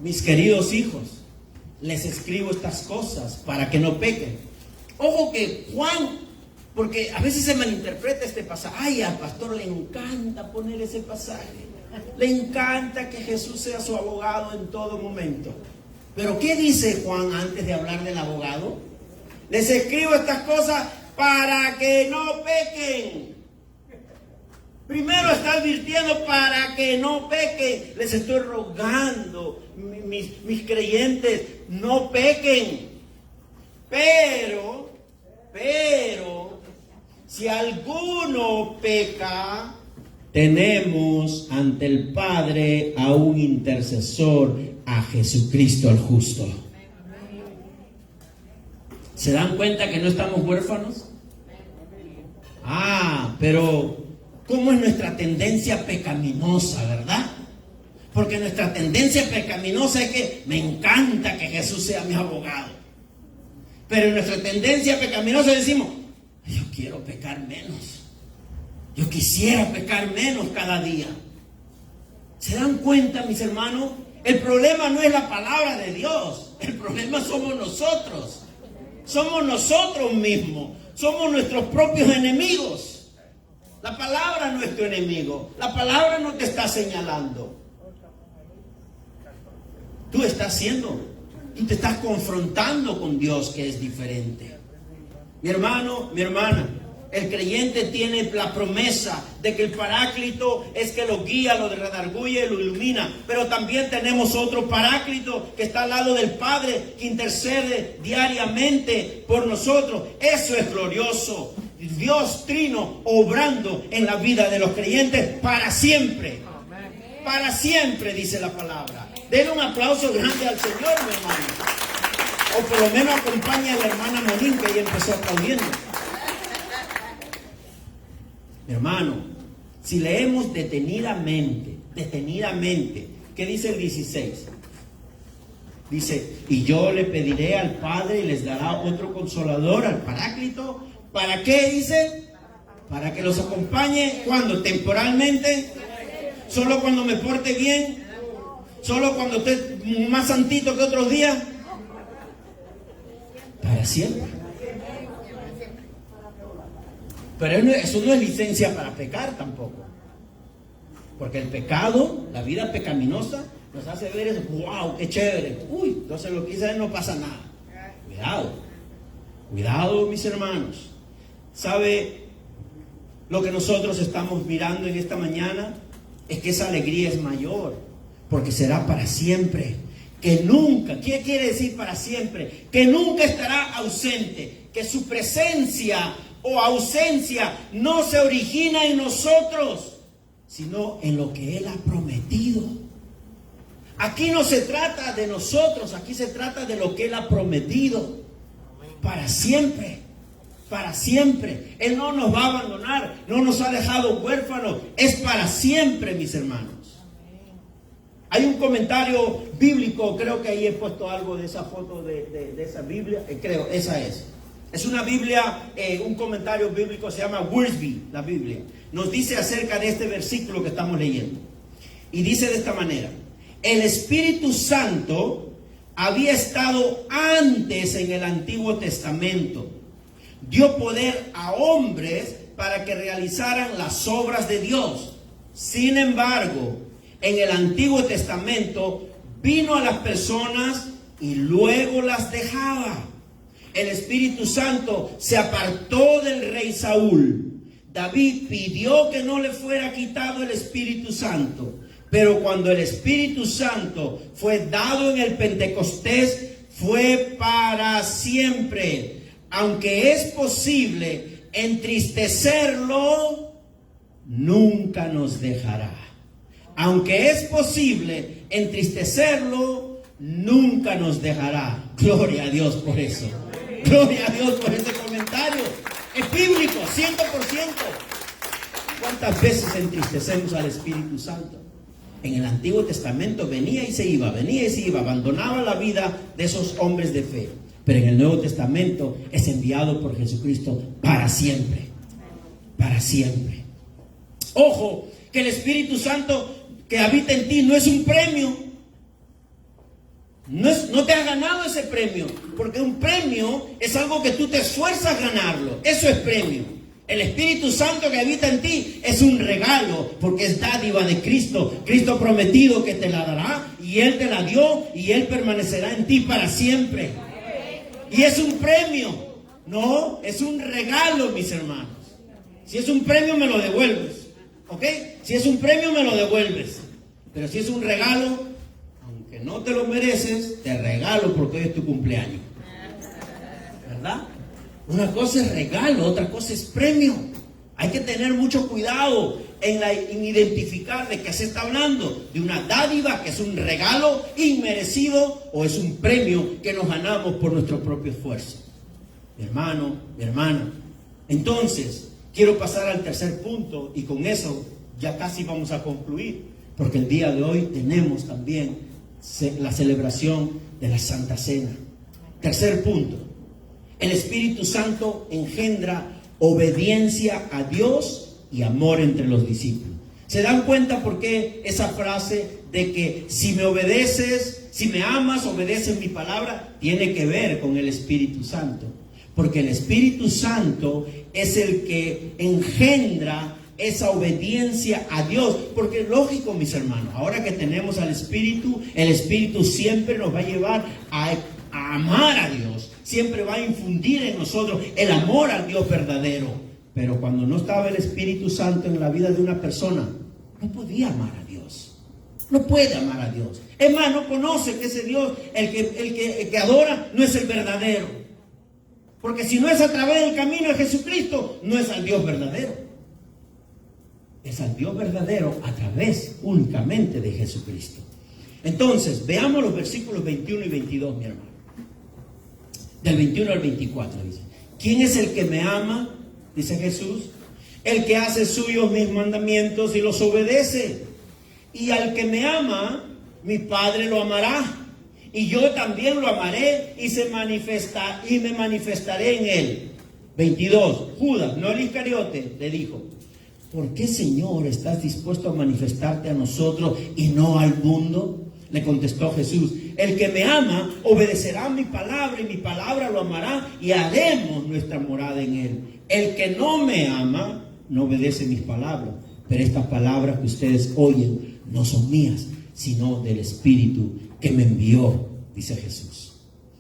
Mis queridos hijos, les escribo estas cosas para que no pequen. Ojo que Juan, porque a veces se malinterpreta este pasaje. Ay, al pastor le encanta poner ese pasaje. Le encanta que Jesús sea su abogado en todo momento. Pero ¿qué dice Juan antes de hablar del abogado? Les escribo estas cosas para que no pequen. Primero está advirtiendo para que no pequen. Les estoy rogando, mis creyentes, no pequen. Pero, si alguno peca, tenemos ante el Padre a un intercesor, a Jesucristo el justo. ¿Se dan cuenta que no estamos huérfanos? Pero ¿cómo es nuestra tendencia pecaminosa, verdad? Porque nuestra tendencia pecaminosa es que me encanta que Jesús sea mi abogado. Pero en nuestra tendencia pecaminosa decimos, yo quiero pecar menos. Yo quisiera pecar menos cada día. ¿Se dan cuenta, mis hermanos? El problema no es la palabra de Dios. El problema somos nosotros. Somos nosotros mismos. Somos nuestros propios enemigos. La palabra no es tu enemigo. La palabra no te está señalando. Tú te estás confrontando con Dios, que es diferente. Mi hermano, mi hermana, el creyente tiene la promesa de que el Paráclito es que lo guía, lo redarguye, lo ilumina. Pero también tenemos otro Paráclito que está al lado del Padre, que intercede diariamente por nosotros. Eso es glorioso. Dios Trino obrando en la vida de los creyentes para siempre. Para siempre, dice la palabra. Denle un aplauso grande al Señor, mi hermano. O por lo menos acompaña a la hermana Monín, que ella empezó aplaudiendo. Mi hermano, si leemos detenidamente, ¿qué dice el 16? Dice, y yo le pediré al Padre y les dará otro consolador, al Paráclito. ¿Para qué dice? Para que los acompañe, ¿cuándo? Temporalmente. ¿Solo cuando me porte bien? ¿Solo cuando esté más santito que otros días? Para siempre. Pero eso no es licencia para pecar tampoco. Porque el pecado, la vida pecaminosa, nos hace ver eso, wow, qué chévere. Uy, entonces lo que dice no pasa nada. Cuidado, cuidado, mis hermanos. ¿Sabe? Lo que nosotros estamos mirando en esta mañana es que esa alegría es mayor, porque será para siempre. Que nunca, ¿qué quiere decir para siempre? Que nunca estará ausente, que su presencia o ausencia no se origina en nosotros, sino en lo que Él ha prometido. Aquí no se trata de nosotros, aquí se trata de lo que Él ha prometido para siempre. Para siempre. Él no nos va a abandonar, no nos ha dejado huérfanos, es para siempre, mis hermanos. Hay un comentario bíblico, creo que ahí he puesto algo de esa foto de esa Biblia, creo, esa es. Es una Biblia, un comentario bíblico, se llama Wiersbe, la Biblia. Nos dice acerca de este versículo que estamos leyendo. Y dice de esta manera: el Espíritu Santo había estado antes en el Antiguo Testamento. Dio poder a hombres para que realizaran las obras de Dios. Sin embargo, en el Antiguo Testamento vino a las personas y luego las dejaba. El Espíritu Santo se apartó del rey Saúl. David pidió que no le fuera quitado el Espíritu Santo. Pero cuando el Espíritu Santo fue dado en el Pentecostés, fue para siempre. Aunque es posible entristecerlo, nunca nos dejará. Aunque es posible entristecerlo, nunca nos dejará. Gloria a Dios por eso. Gloria a Dios por ese comentario. Es bíblico, 100%. ¿Cuántas veces entristecemos al Espíritu Santo? En el Antiguo Testamento venía y se iba, abandonaba la vida de esos hombres de fe. Pero en el Nuevo Testamento es enviado por Jesucristo para siempre. Para siempre. Ojo, que el Espíritu Santo que habita en ti no es un premio. No te has ganado ese premio. Porque un premio es algo que tú te esfuerzas a ganarlo. Eso es premio. El Espíritu Santo que habita en ti es un regalo, porque es dádiva de Cristo. Cristo prometido que te la dará, y Él te la dio, y Él permanecerá en ti para siempre. Y es un premio, no, es un regalo, mis hermanos. Si es un premio, me lo devuelves, ¿ok? Si es un premio, me lo devuelves. Pero si es un regalo, aunque no te lo mereces, te regalo porque hoy es tu cumpleaños, ¿verdad? Una cosa es regalo, otra cosa es premio. Hay que tener mucho cuidado en identificar de qué se está hablando. De una dádiva que es un regalo inmerecido, o es un premio que nos ganamos por nuestro propio esfuerzo. Mi hermano, mi hermana. Entonces, quiero pasar al tercer punto, y con eso ya casi vamos a concluir, porque el día de hoy tenemos también la celebración de la Santa Cena. Tercer punto: el Espíritu Santo engendra obediencia a Dios y amor entre los discípulos. ¿Se dan cuenta por qué esa frase de que si me obedeces, si me amas, obedeces mi palabra? Tiene que ver con el Espíritu Santo. Porque el Espíritu Santo es el que engendra esa obediencia a Dios. Porque lógico, mis hermanos, ahora que tenemos al Espíritu, el Espíritu siempre nos va a llevar a amar a Dios. Siempre va a infundir en nosotros el amor al Dios verdadero. Pero cuando no estaba el Espíritu Santo en la vida de una persona, no podía amar a Dios. No puede amar a Dios. Es más, no conoce que ese Dios, el que adora, no es el verdadero. Porque si no es a través del camino de Jesucristo, no es al Dios verdadero. Es al Dios verdadero a través únicamente de Jesucristo. Entonces, veamos los versículos 21 y 22, mi hermano. Del 21 al 24 dice: ¿quién es el que me ama? Dice Jesús: el que hace suyos mis mandamientos y los obedece. Y al que me ama, mi Padre lo amará, y yo también lo amaré y me manifestaré en él. 22. Judas, no el Iscariote, le dijo: ¿por qué, Señor, estás dispuesto a manifestarte a nosotros y no al mundo? Le contestó Jesús: el que me ama obedecerá mi palabra, y mi palabra lo amará, y haremos nuestra morada en él. El que no me ama no obedece mis palabras, pero estas palabras que ustedes oyen no son mías, sino del Espíritu que me envió, dice Jesús.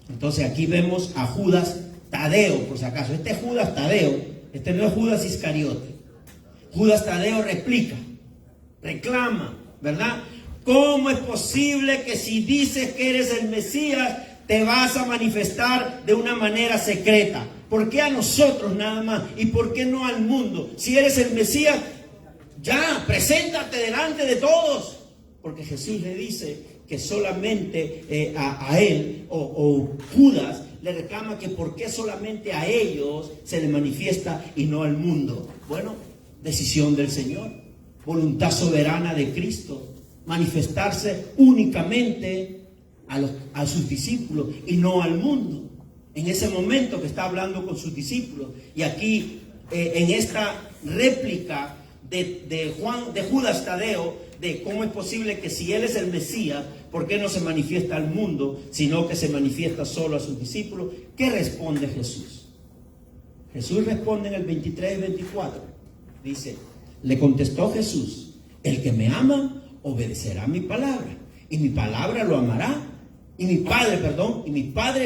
Entonces aquí vemos a Judas Tadeo, por si acaso. Este es Judas Tadeo, este no es Judas Iscariote. Judas Tadeo replica, reclama, ¿verdad? ¿Cómo es posible que si dices que eres el Mesías, te vas a manifestar de una manera secreta? ¿Por qué a nosotros nada más? ¿Y por qué no al mundo? Si eres el Mesías, ya, preséntate delante de todos. Porque Jesús le dice que solamente a él o Judas le reclama que por qué solamente a ellos se le manifiesta y no al mundo. Bueno, decisión del Señor, voluntad soberana de Cristo, manifestarse únicamente a sus discípulos y no al mundo. En ese momento que está hablando con sus discípulos, y aquí en esta réplica de Judas Tadeo, de cómo es posible que si él es el Mesías, ¿por qué no se manifiesta al mundo, sino que se manifiesta solo a sus discípulos? ¿Qué responde Jesús? Jesús responde en el 23 y 24. Dice, le contestó Jesús, el que me ama obedecerá mi palabra, y mi palabra lo amará, y mi Padre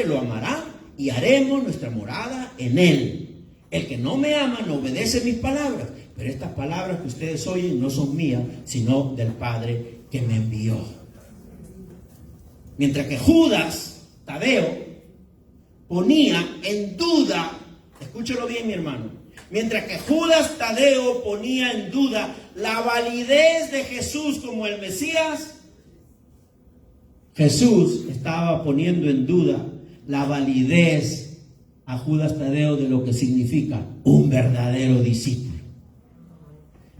lo amará, y haremos nuestra morada en él. El que no me ama no obedece mis palabras, pero estas palabras que ustedes oyen no son mías, sino del Padre que me envió. Mientras que Judas Tadeo ponía en duda, escúchelo bien, mi hermano, mientras que Judas Tadeo ponía en duda la validez de Jesús como el Mesías, Jesús estaba poniendo en duda la validez a Judas Tadeo de lo que significa un verdadero discípulo.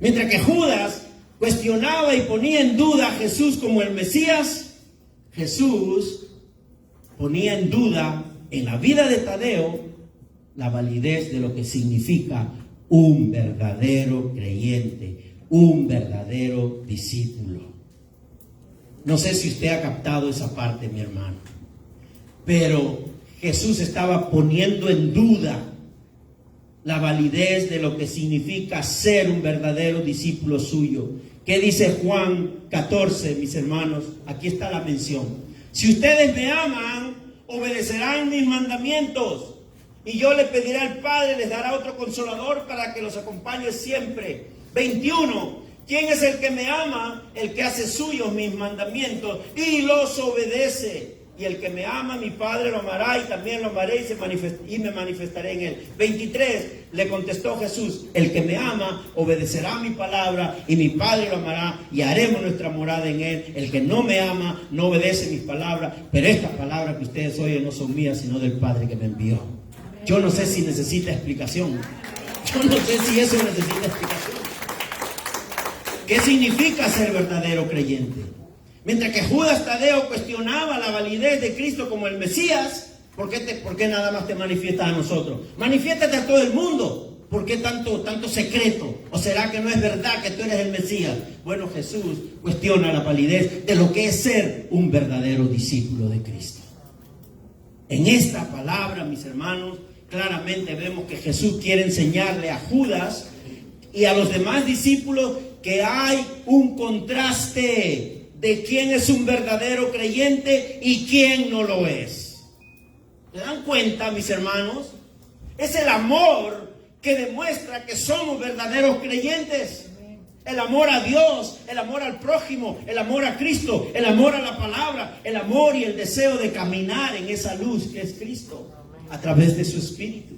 Mientras que Judas cuestionaba y ponía en duda a Jesús como el Mesías, Jesús ponía en duda en la vida de Tadeo la validez de lo que significa un verdadero creyente, un verdadero discípulo. No sé si usted ha captado esa parte, mi hermano, pero Jesús estaba poniendo en duda la validez de lo que significa ser un verdadero discípulo suyo. ¿Qué dice Juan 14, mis hermanos? Aquí está la mención. Si ustedes me aman, obedecerán mis mandamientos. Y yo le pediré al Padre, les dará otro consolador para que los acompañe siempre. 21. ¿Quién es el que me ama? El que hace suyos mis mandamientos y los obedece. Y el que me ama, mi Padre lo amará, y también lo amaré y me manifestaré en él. 23. Le contestó Jesús, el que me ama obedecerá mi palabra, y mi Padre lo amará, y haremos nuestra morada en él. El que no me ama no obedece mis palabras, pero estas palabras que ustedes oyen no son mías, sino del Padre que me envió. Yo no sé si necesita explicación. Yo no sé si eso necesita explicación. ¿Qué significa ser verdadero creyente? Mientras que Judas Tadeo cuestionaba la validez de Cristo como el Mesías, ¿por qué nada más te manifiestas a nosotros? Manifiéstate a todo el mundo. ¿Por qué tanto secreto? ¿O será que no es verdad que tú eres el Mesías? Bueno, Jesús cuestiona la validez de lo que es ser un verdadero discípulo de Cristo. En esta palabra, mis hermanos, claramente vemos que Jesús quiere enseñarle a Judas y a los demás discípulos que hay un contraste de quién es un verdadero creyente y quién no lo es. ¿Se dan cuenta, mis hermanos? Es el amor que demuestra que somos verdaderos creyentes. El amor a Dios, el amor al prójimo, el amor a Cristo, el amor a la palabra, el amor y el deseo de caminar en esa luz que es Cristo a través de su Espíritu.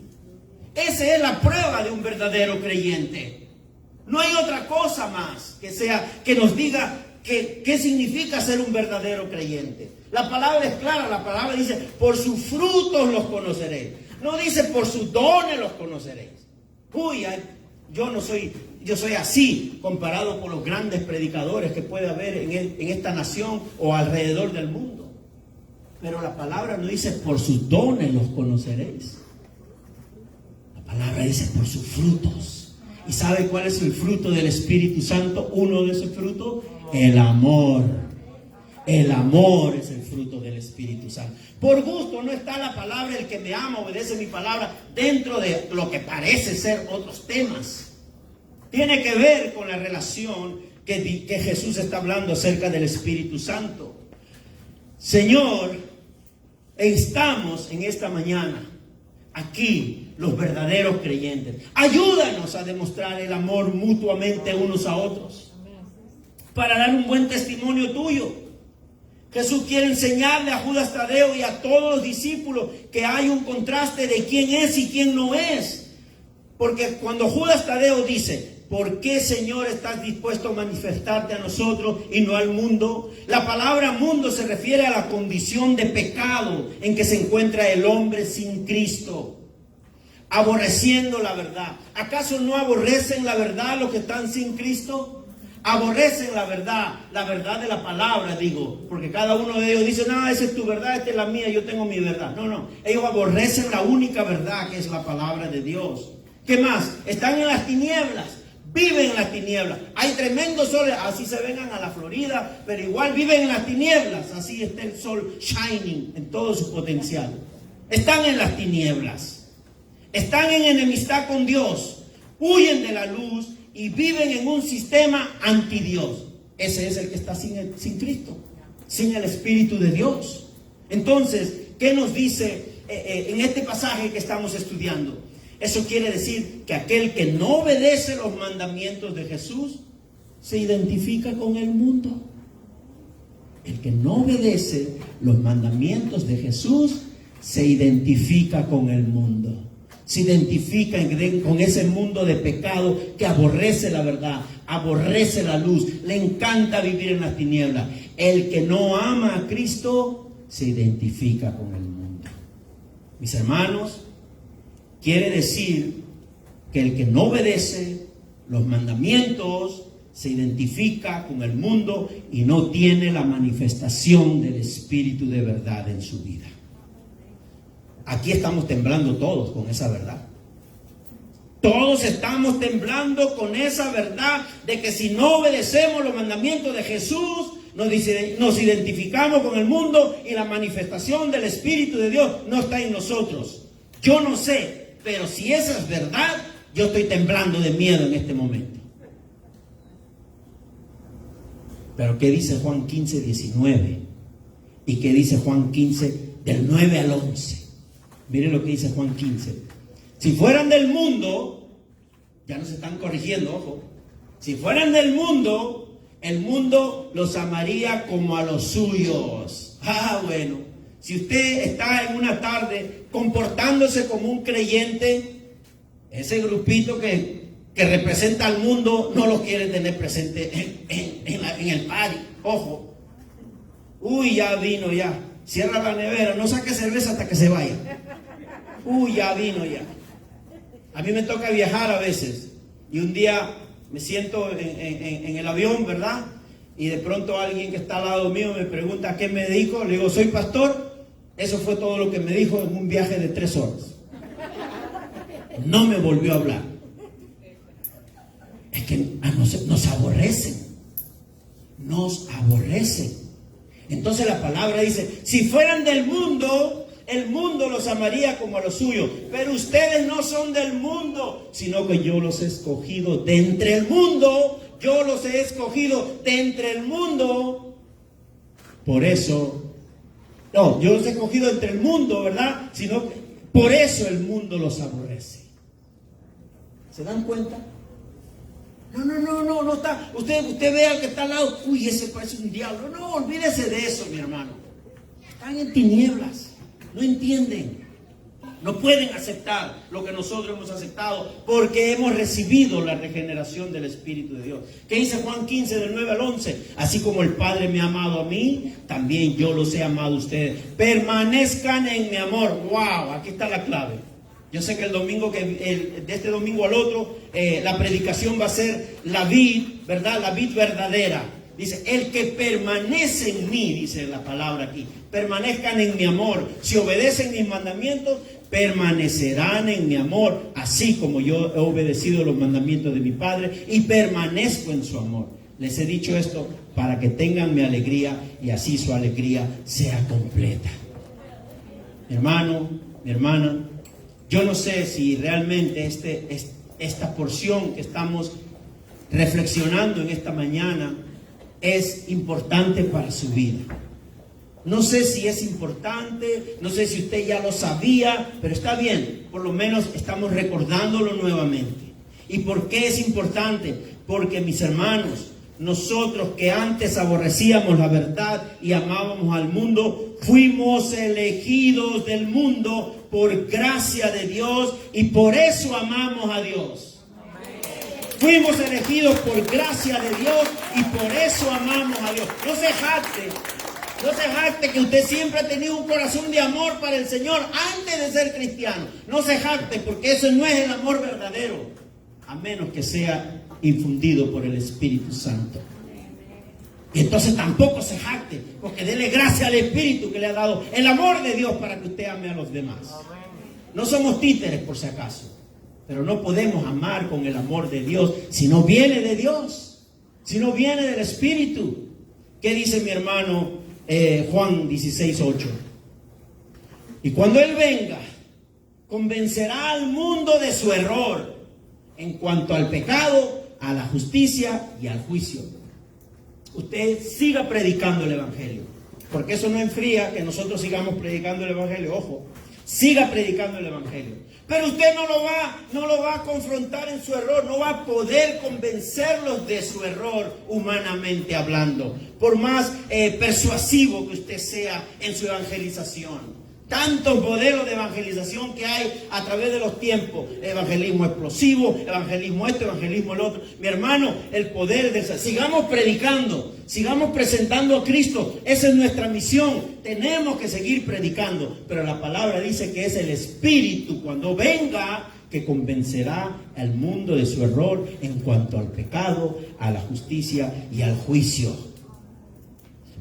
Esa es la prueba de un verdadero creyente. No hay otra cosa más que nos diga qué significa ser un verdadero creyente. La palabra es clara, la palabra dice, por sus frutos los conoceréis. No dice, por sus dones los conoceréis. Yo soy así comparado con los grandes predicadores que puede haber en esta nación o alrededor del mundo. Pero la palabra no dice, por sus dones los conoceréis. La palabra dice, por sus frutos. ¿Y sabe cuál es el fruto del Espíritu Santo? Uno de esos frutos, el amor. El amor es el fruto del Espíritu Santo. Por gusto no está la palabra, el que me ama obedece mi palabra, dentro de lo que parece ser otros temas. Tiene que ver con la relación que Jesús está hablando acerca del Espíritu Santo. Señor, estamos en esta mañana aquí, los verdaderos creyentes. Ayúdanos a demostrar el amor mutuamente unos a otros, para dar un buen testimonio tuyo. Jesús quiere enseñarle a Judas Tadeo y a todos los discípulos que hay un contraste de quién es y quién no es. Porque cuando Judas Tadeo dice: ¿por qué, Señor, estás dispuesto a manifestarte a nosotros y no al mundo? La palabra mundo se refiere a la condición de pecado en que se encuentra el hombre sin Cristo, aborreciendo la verdad. ¿Acaso no aborrecen la verdad los que están sin Cristo? Aborrecen la verdad de la palabra, digo, porque cada uno de ellos dice: no, esa es tu verdad, esta es la mía, yo tengo mi verdad. No, ellos aborrecen la única verdad, que es la palabra de Dios. ¿Qué más? Están en las tinieblas, viven en las tinieblas. Hay tremendo sol, así se vengan a la Florida, pero igual viven en las tinieblas, así está el sol shining en todo su potencial. Están en las tinieblas, están en enemistad con Dios, huyen de la luz y viven en un sistema anti Dios. Ese es el que está sin Cristo, sin el Espíritu de Dios. Entonces, ¿qué nos dice en este pasaje que estamos estudiando? Eso quiere decir que aquel que no obedece los mandamientos de Jesús se identifica con el mundo. El que no obedece los mandamientos de Jesús se identifica con el mundo. Se identifica con ese mundo de pecado que aborrece la verdad, aborrece la luz, le encanta vivir en las tinieblas. El que no ama a Cristo se identifica con el mundo. Mis hermanos, quiere decir que el que no obedece los mandamientos se identifica con el mundo y no tiene la manifestación del Espíritu de verdad en su vida. Aquí estamos temblando todos con esa verdad. Todos estamos temblando con esa verdad de que si no obedecemos los mandamientos de Jesús, nos identificamos con el mundo y la manifestación del Espíritu de Dios no está en nosotros. Yo no sé, pero si esa es verdad, yo estoy temblando de miedo en este momento. Pero ¿qué dice Juan 15, 19? ¿Y qué dice Juan 15, del 9 al 11? Miren lo que dice Juan 15. Si fueran del mundo, ya nos están corrigiendo, ojo. Si fueran del mundo, el mundo los amaría como a los suyos. Bueno, si usted está en una tarde comportándose como un creyente, ese grupito que representa al mundo no lo quiere tener presente en el party. Ojo. Ya vino ya. Cierra la nevera, no saque cerveza hasta que se vaya. Ya vino ya. A mí me toca viajar a veces. Y un día me siento en el avión, ¿verdad? Y de pronto alguien que está al lado mío me pregunta a qué me dedico. Le digo: soy pastor. Eso fue todo lo que me dijo en un viaje de 3 horas. No me volvió a hablar. Es que nos aborrecen. Nos aborrecen. Entonces la palabra dice: si fueran del mundo, el mundo los amaría como a los suyos. Pero ustedes no son del mundo, sino que yo los he escogido de entre el mundo. Yo los he escogido de entre el mundo. Por eso, yo los he escogido entre el mundo, ¿verdad? Sino que por eso el mundo los aborrece. ¿Se dan cuenta? No está. Usted ve al que está al lado. Ese parece un diablo. No, olvídese de eso, mi hermano. Están en tinieblas. No entienden. No pueden aceptar lo que nosotros hemos aceptado porque hemos recibido la regeneración del Espíritu de Dios. ¿Qué dice Juan 15 del 9 al 11? Así como el Padre me ha amado a mí, también yo los he amado a ustedes. Permanezcan en mi amor. ¡Wow! Aquí está la clave. Yo sé que de este domingo al otro, la predicación va a ser la vid, ¿verdad? La vid verdadera. Dice: el que permanece en mí, dice la palabra aquí. Permanezcan en mi amor. Si obedecen mis mandamientos, permanecerán en mi amor, así como yo he obedecido los mandamientos de mi Padre y permanezco en su amor. Les he dicho esto para que tengan mi alegría y así su alegría sea completa. Mi hermano, mi hermana, yo no sé si realmente esta porción que estamos reflexionando en esta mañana es importante para su vida. No sé si es importante, no sé si usted ya lo sabía, pero está bien, por lo menos estamos recordándolo nuevamente. ¿Y por qué es importante? Porque, mis hermanos, nosotros que antes aborrecíamos la verdad y amábamos al mundo, fuimos elegidos del mundo por gracia de Dios y por eso amamos a Dios. Fuimos elegidos por gracia de Dios y por eso amamos a Dios. No se jacte que usted siempre ha tenido un corazón de amor para el Señor antes de ser cristiano. No se jacte, porque eso no es el amor verdadero, a menos que sea infundido por el Espíritu Santo. Y entonces tampoco se jacte, porque dele gracias al Espíritu que le ha dado el amor de Dios para que usted ame a los demás. No somos títeres, por si acaso, pero no podemos amar con el amor de Dios si no viene de Dios, si no viene del Espíritu. ¿Qué dice mi hermano Juan 16:8? Y cuando Él venga, convencerá al mundo de su error en cuanto al pecado, a la justicia y al juicio. Usted siga predicando el Evangelio, porque eso no enfría que nosotros sigamos predicando el Evangelio. Ojo, siga predicando el Evangelio, pero usted no lo va a confrontar en su error, no va a poder convencerlos de su error humanamente hablando, por más persuasivo que usted sea en su evangelización. Tantos modelos de evangelización que hay a través de los tiempos. Evangelismo explosivo, evangelismo esto, evangelismo el otro. Mi hermano, el poder de... Sigamos predicando, sigamos presentando a Cristo. Esa es nuestra misión. Tenemos que seguir predicando. Pero la palabra dice que es el Espíritu cuando venga que convencerá al mundo de su error en cuanto al pecado, a la justicia y al juicio.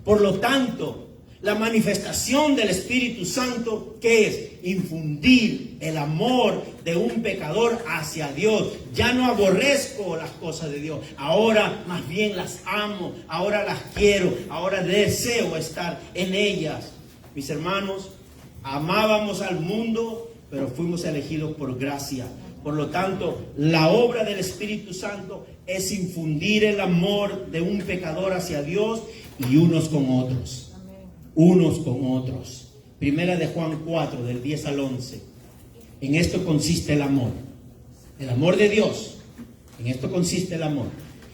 Por lo tanto, la manifestación del Espíritu Santo, ¿qué es? Infundir el amor de un pecador hacia Dios. Ya no aborrezco las cosas de Dios, ahora más bien las amo, ahora las quiero, ahora deseo estar en ellas. Mis hermanos, amábamos al mundo, pero fuimos elegidos por gracia. Por lo tanto, la obra del Espíritu Santo es infundir el amor de un pecador hacia Dios y unos con otros. Unos con otros. Primera de Juan 4, del 10 al 11. En esto consiste el amor de Dios. En esto consiste el amor.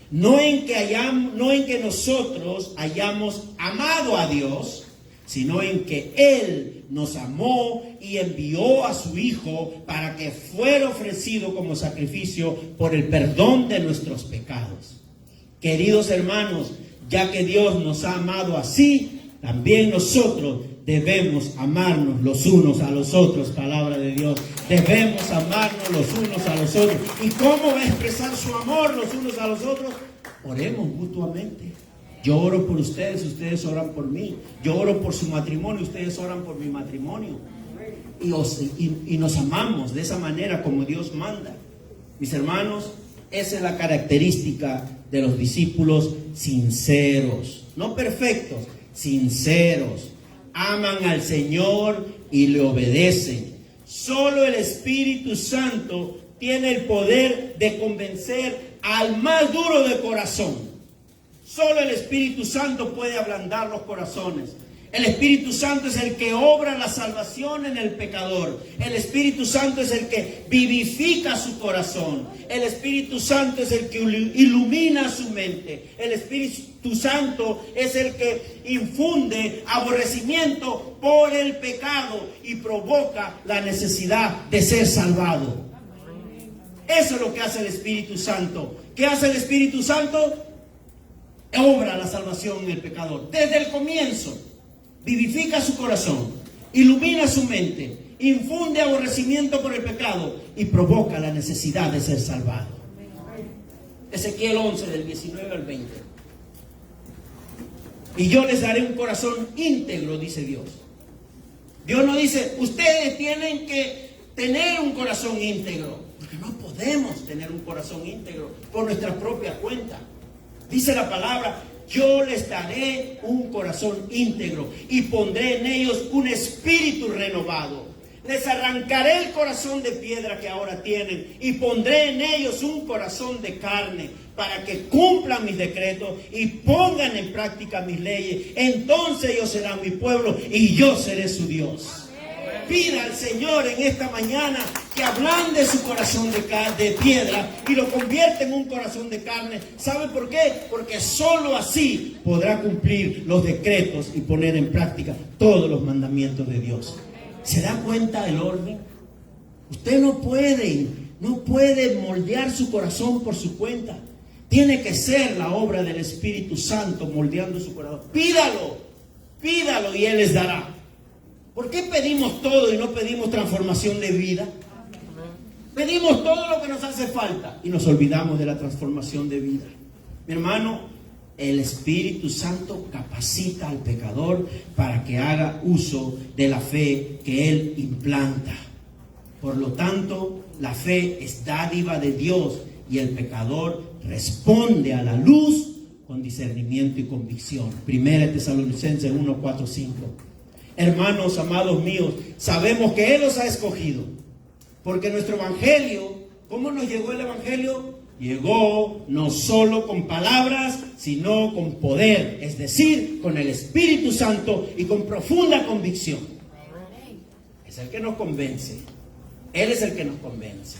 No en que nosotros hayamos amado a Dios, sino en que Él nos amó y envió a su Hijo para que fuera ofrecido como sacrificio por el perdón de nuestros pecados. Queridos hermanos, ya que Dios nos ha amado así, también nosotros debemos amarnos los unos a los otros, palabra de Dios. Debemos amarnos los unos a los otros. ¿Y cómo va a expresar su amor los unos a los otros? Oremos mutuamente. Yo oro por ustedes, ustedes oran por mí. Yo oro por su matrimonio, ustedes oran por mi matrimonio. Y nos amamos de esa manera como Dios manda. Mis hermanos, esa es la característica de los discípulos sinceros, no perfectos, sinceros. Aman al Señor y le obedecen. Solo el Espíritu Santo tiene el poder de convencer al más duro de corazón. Solo el Espíritu Santo puede ablandar los corazones. El Espíritu Santo es el que obra la salvación en el pecador. El Espíritu Santo es el que vivifica su corazón. El Espíritu Santo es el que ilumina su mente. El Espíritu Santo es el que infunde aborrecimiento por el pecado y provoca la necesidad de ser salvado. Eso es lo que hace el Espíritu Santo. ¿Qué hace el Espíritu Santo? Obra la salvación en el pecador desde el comienzo. Vivifica su corazón, ilumina su mente, infunde aborrecimiento por el pecado y provoca la necesidad de ser salvado. Ezequiel 11, del 19 al 20. Y yo les daré un corazón íntegro, dice Dios. Dios no dice, ustedes tienen que tener un corazón íntegro, porque no podemos tener un corazón íntegro por nuestra propia cuenta. Dice la palabra, yo les daré un corazón íntegro y pondré en ellos un espíritu renovado. Les arrancaré el corazón de piedra que ahora tienen y pondré en ellos un corazón de carne para que cumplan mis decretos y pongan en práctica mis leyes. Entonces ellos serán mi pueblo y yo seré su Dios. Pida al Señor en esta mañana que ablande su corazón de piedra y lo convierta en un corazón de carne. ¿Sabe por qué? Porque solo así podrá cumplir los decretos y poner en práctica todos los mandamientos de Dios. ¿Se da cuenta del orden? Usted no puede moldear su corazón por su cuenta. Tiene que ser la obra del Espíritu Santo moldeando su corazón. Pídalo y Él les dará. ¿Por qué pedimos todo y no pedimos transformación de vida? Pedimos todo lo que nos hace falta y nos olvidamos de la transformación de vida. Mi hermano, el Espíritu Santo capacita al pecador para que haga uso de la fe que Él implanta. Por lo tanto, la fe es dádiva de Dios y el pecador responde a la luz con discernimiento y convicción. 1 Tesalonicenses 1, 4, 5. Hermanos, amados míos, sabemos que Él los ha escogido, porque nuestro evangelio, ¿cómo nos llegó el evangelio? Llegó no solo con palabras, sino con poder, es decir, con el Espíritu Santo y con profunda convicción. Es el que nos convence. Él es el que nos convence.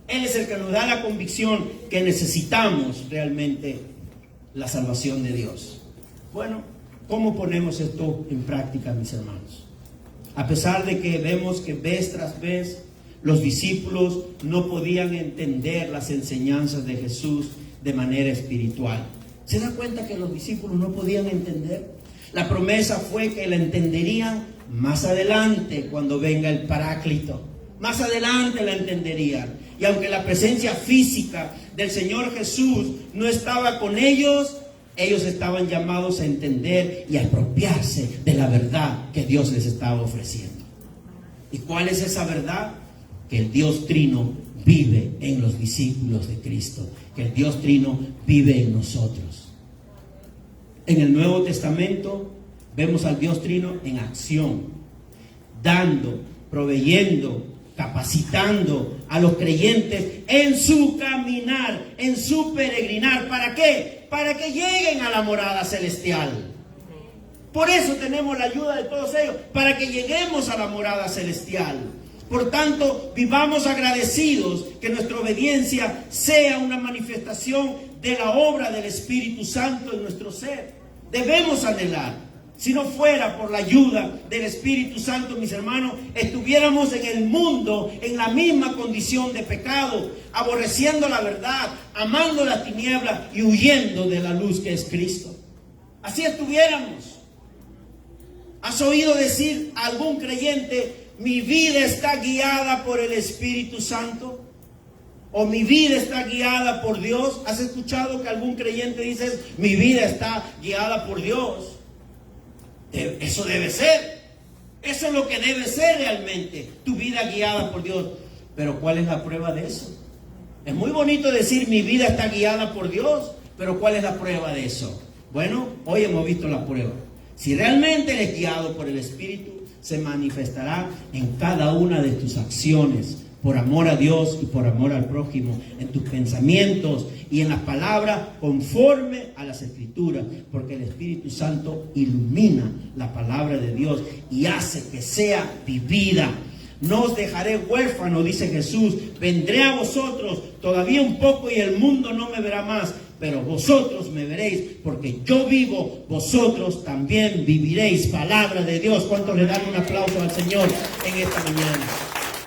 Él es el que nos da la convicción que necesitamos realmente la salvación de Dios. Bueno, ¿cómo ponemos esto en práctica, mis hermanos? A pesar de que vemos que vez tras vez los discípulos no podían entender las enseñanzas de Jesús de manera espiritual. ¿Se da cuenta que los discípulos no podían entender? La promesa fue que la entenderían más adelante cuando venga el Paráclito. Más adelante la entenderían. Y aunque la presencia física del Señor Jesús no estaba con ellos, ellos estaban llamados a entender y a apropiarse de la verdad que Dios les estaba ofreciendo. ¿Y cuál es esa verdad? Que el Dios Trino vive en los discípulos de Cristo, que el Dios Trino vive en nosotros. En el Nuevo Testamento vemos al Dios Trino en acción, dando, proveyendo, capacitando a los creyentes en su caminar, en su peregrinar. ¿Para qué? Para que lleguen a la morada celestial. Por eso tenemos la ayuda de todos ellos, para que lleguemos a la morada celestial. Por tanto, vivamos agradecidos, que nuestra obediencia sea una manifestación de la obra del Espíritu Santo en nuestro ser. Debemos anhelar. Si no fuera por la ayuda del Espíritu Santo, mis hermanos, estuviéramos en el mundo en la misma condición de pecado, aborreciendo la verdad, amando la tiniebla y huyendo de la luz que es Cristo. Así estuviéramos. ¿Has oído decir a algún creyente: mi vida está guiada por el Espíritu Santo? ¿O mi vida está guiada por Dios? ¿Has escuchado que algún creyente dice: mi vida está guiada por Dios? Eso debe ser. Eso es lo que debe ser realmente, tu vida guiada por Dios. Pero ¿cuál es la prueba de eso? Es muy bonito decir: mi vida está guiada por Dios, pero ¿cuál es la prueba de eso? Bueno, hoy hemos visto la prueba. Si realmente eres guiado por el Espíritu, se manifestará en cada una de tus acciones, por amor a Dios y por amor al prójimo, en tus pensamientos y en las palabras conforme a las Escrituras, porque el Espíritu Santo ilumina la palabra de Dios y hace que sea vivida. No os dejaré huérfano, dice Jesús, vendré a vosotros todavía un poco y el mundo no me verá más, pero vosotros me veréis, porque yo vivo, vosotros también viviréis. Palabra de Dios. ¿Cuántos le dan un aplauso al Señor en esta mañana?